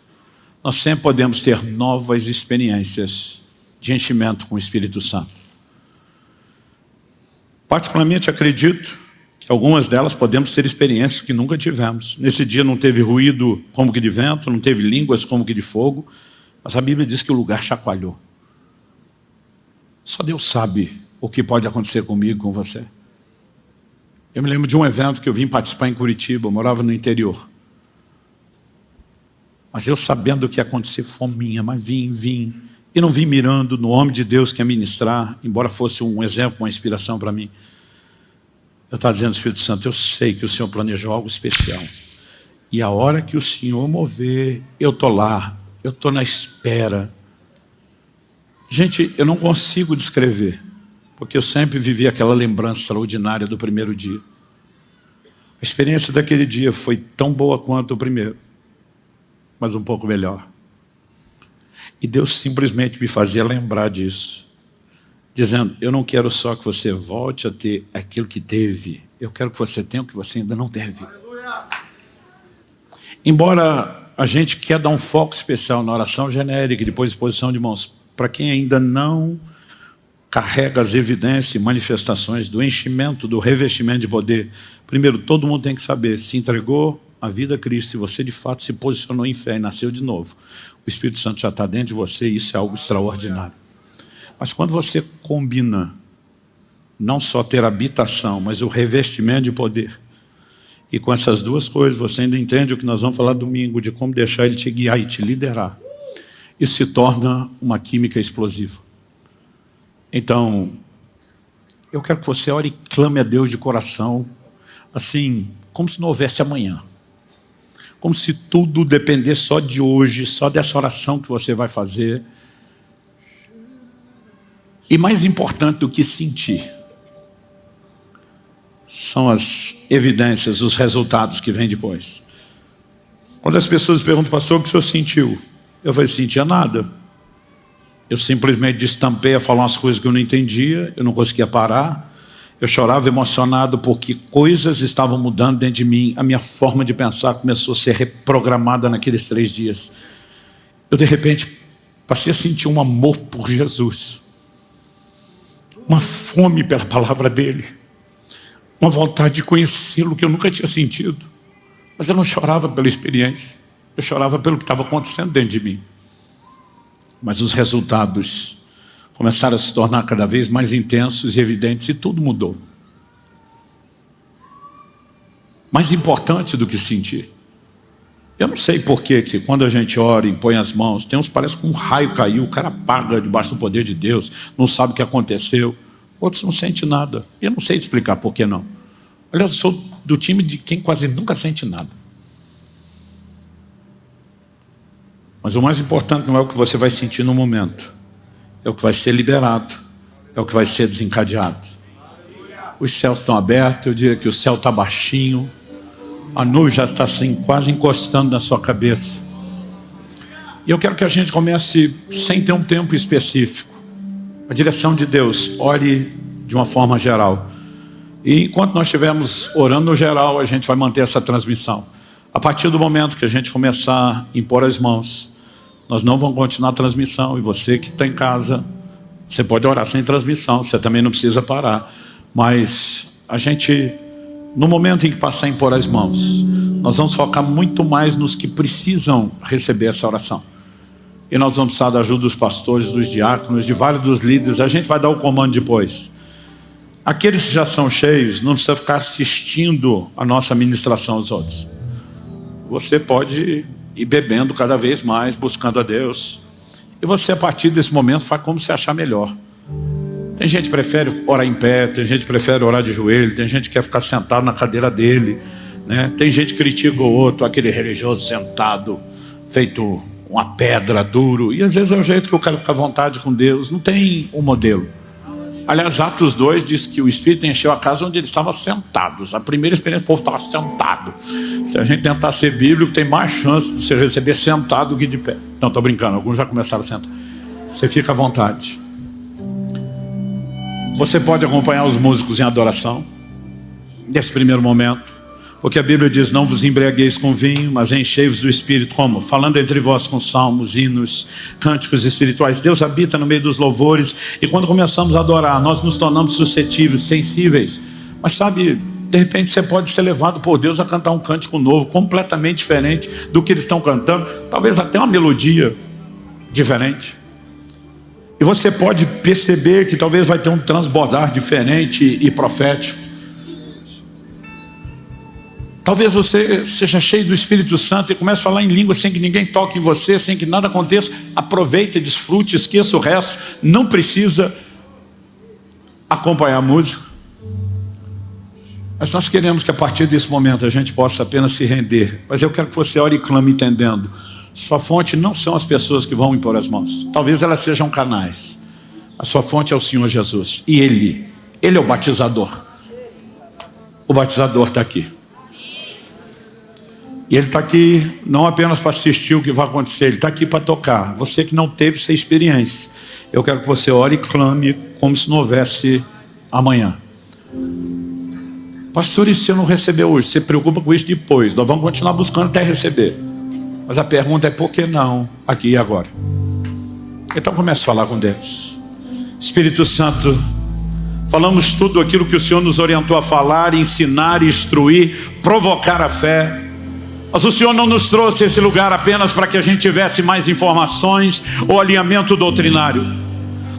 Nós sempre podemos ter novas experiências de enchimento com o Espírito Santo. Particularmente acredito que algumas delas podemos ter experiências que nunca tivemos. Nesse dia não teve ruído como que de vento, não teve línguas como que de fogo, mas a Bíblia diz que o lugar chacoalhou. Só Deus sabe o que pode acontecer comigo, com você. Eu me lembro de um evento que eu vim participar em Curitiba, eu morava no interior. Mas eu sabendo o que ia acontecer, fominha, mas vim. E não vim mirando no homem de Deus que ia ministrar, embora fosse um exemplo, uma inspiração para mim. Eu estava dizendo ao Espírito Santo, eu sei que o Senhor planejou algo especial. E a hora que o Senhor mover, eu estou lá, eu estou na espera. Gente, eu não consigo descrever. Porque eu sempre vivi aquela lembrança extraordinária do primeiro dia. A experiência daquele dia foi tão boa quanto o primeiro. mas um pouco melhor. E Deus simplesmente me fazia lembrar disso, dizendo, eu não quero só que você volte a ter aquilo que teve, eu quero que você tenha o que você ainda não teve. Embora a gente quer dar um foco especial na oração genérica e depois exposição de mãos, para quem ainda não carrega as evidências e manifestações do enchimento, do revestimento de poder, primeiro, todo mundo tem que saber, se entregou a vida a Cristo, se você de fato se posicionou em fé e nasceu de novo, o Espírito Santo já está dentro de você e isso é algo extraordinário. Mas quando você combina não só ter habitação, mas o revestimento de poder, e com essas duas coisas você ainda entende o que nós vamos falar domingo, de como deixar Ele te guiar e te liderar, isso se torna uma química explosiva. Então, eu quero que você ore e clame a Deus de coração, assim, como se não houvesse amanhã. Como se tudo dependesse só de hoje, só dessa oração que você vai fazer. E mais importante do que sentir, são as evidências, os resultados que vêm depois. Quando as pessoas perguntam, pastor, o que o senhor sentiu? Eu falei, sentia nada. Eu simplesmente destampei a falar umas coisas que eu não entendia, eu não conseguia parar. Eu chorava emocionado porque coisas estavam mudando dentro de mim. A minha forma de pensar começou a ser reprogramada naqueles 3 dias. Eu de repente passei a sentir um amor por Jesus. Uma fome pela palavra dele. Uma vontade de conhecê-lo que eu nunca tinha sentido. Mas eu não chorava pela experiência. Eu chorava pelo que estava acontecendo dentro de mim. Mas os resultados começaram a se tornar cada vez mais intensos e evidentes e tudo mudou. Mais importante do que sentir. Eu não sei por que quando a gente ora e põe as mãos, tem uns que parece que um raio caiu, o cara apaga debaixo do poder de Deus, não sabe o que aconteceu. Outros não sentem nada. Eu não sei explicar por que não. Aliás, eu sou do time de quem quase nunca sente nada. Mas o mais importante não é o que você vai sentir no momento. É o que vai ser liberado. É o que vai ser desencadeado. Os céus estão abertos, eu diria que o céu está baixinho. A nuvem já está assim, quase encostando na sua cabeça. E eu quero que a gente comece sem ter um tempo específico. A direção de Deus, ore de uma forma geral. E enquanto nós estivermos orando no geral, a gente vai manter essa transmissão. A partir do momento que a gente começar a impor as mãos, nós não vamos continuar a transmissão. E você que está em casa, você pode orar sem transmissão, você também não precisa parar. Mas a gente, no momento em que passar a impor as mãos, nós vamos focar muito mais nos que precisam receber essa oração. E nós vamos precisar da ajuda dos pastores, dos diáconos, de vários dos líderes. A gente vai dar o comando depois. Aqueles que já são cheios, não precisa ficar assistindo a nossa ministração aos outros. Você pode ir bebendo cada vez mais, buscando a Deus. E você, a partir desse momento, faz como você achar melhor. Tem gente que prefere orar em pé, tem gente que prefere orar de joelho, tem gente que quer ficar sentado na cadeira dele, né? Tem gente que critica o outro, aquele religioso sentado, feito uma pedra, duro. E às vezes é o jeito que o cara fica à vontade com Deus. Não tem um modelo. Aliás, Atos 2 diz que o Espírito encheu a casa onde eles estavam sentados. A primeira experiência, o povo estava sentado. Se a gente tentar ser bíblico, tem mais chance de você receber sentado do que de pé. Não, estou brincando, alguns já começaram a sentar. Você fica à vontade. Você pode acompanhar os músicos em adoração, nesse primeiro momento. Porque a Bíblia diz, não vos embriagueis com vinho, mas enchei-vos do Espírito. Como? Falando entre vós com salmos, hinos, cânticos espirituais. Deus habita no meio dos louvores. E quando começamos a adorar, nós nos tornamos suscetíveis, sensíveis. Mas sabe, de repente você pode ser levado por Deus a cantar um cântico novo, completamente diferente do que eles estão cantando. Talvez até uma melodia diferente. E você pode perceber que talvez vai ter um transbordar diferente e profético. Talvez você seja cheio do Espírito Santo e comece a falar em língua sem que ninguém toque em você, sem que nada aconteça. Aproveite, desfrute, esqueça o resto. Não precisa acompanhar a música. Mas nós queremos que a partir desse momento a gente possa apenas se render. Mas eu quero que você ore e clame entendendo. Sua fonte não são as pessoas que vão impor as mãos. Talvez elas sejam canais. A sua fonte é o Senhor Jesus. E Ele é o batizador. O batizador está aqui. E Ele está aqui não apenas para assistir o que vai acontecer, Ele está aqui para tocar. Você que não teve essa experiência, eu quero que você ore e clame como se não houvesse amanhã. Pastor, e se eu não receber hoje? Você preocupa com isso depois. Nós vamos continuar buscando até receber. Mas a pergunta é por que não aqui e agora? Então comece a falar com Deus. Espírito Santo, falamos tudo aquilo que o Senhor nos orientou a falar, ensinar, instruir, provocar a fé. Mas o Senhor não nos trouxe esse lugar apenas para que a gente tivesse mais informações ou alinhamento doutrinário.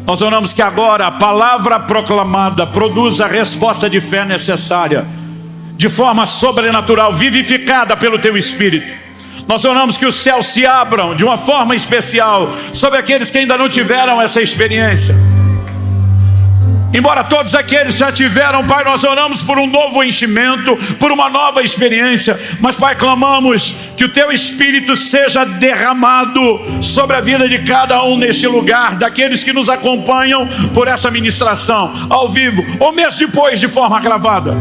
Nós oramos que agora a palavra proclamada produza a resposta de fé necessária, de forma sobrenatural, vivificada pelo Teu Espírito. Nós oramos que os céus se abram de uma forma especial sobre aqueles que ainda não tiveram essa experiência. Embora todos aqueles já tiveram, Pai, nós oramos por um novo enchimento, por uma nova experiência. Mas, Pai, clamamos que o Teu Espírito seja derramado sobre a vida de cada um neste lugar, daqueles que nos acompanham por essa ministração, ao vivo, ou mesmo depois de forma gravada.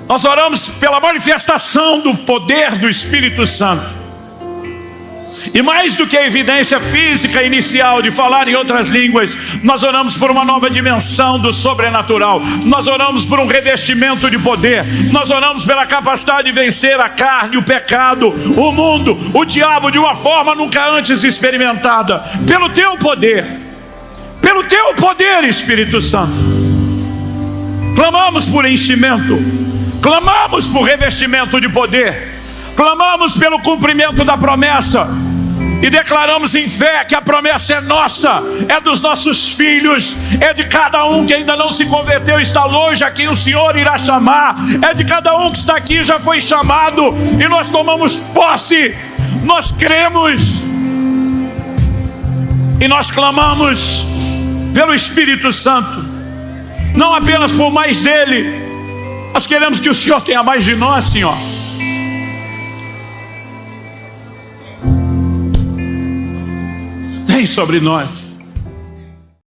Nós oramos pela manifestação do poder do Espírito Santo. E mais do que a evidência física inicial de falar em outras línguas, nós oramos por uma nova dimensão do sobrenatural. Nós oramos por um revestimento de poder. Nós oramos pela capacidade de vencer a carne, o pecado, o mundo, o diabo de uma forma nunca antes experimentada. Pelo Teu poder. Pelo Teu poder, Espírito Santo. Clamamos por enchimento. Clamamos por revestimento de poder. Clamamos pelo cumprimento da promessa. E declaramos em fé que a promessa é nossa, é dos nossos filhos, é de cada um que ainda não se converteu, está longe, a quem o Senhor irá chamar, é de cada um que está aqui, já foi chamado, e nós tomamos posse, nós cremos, e nós clamamos pelo Espírito Santo, não apenas por mais dele, nós queremos que o Senhor tenha mais de nós, Senhor. Vem sobre nós.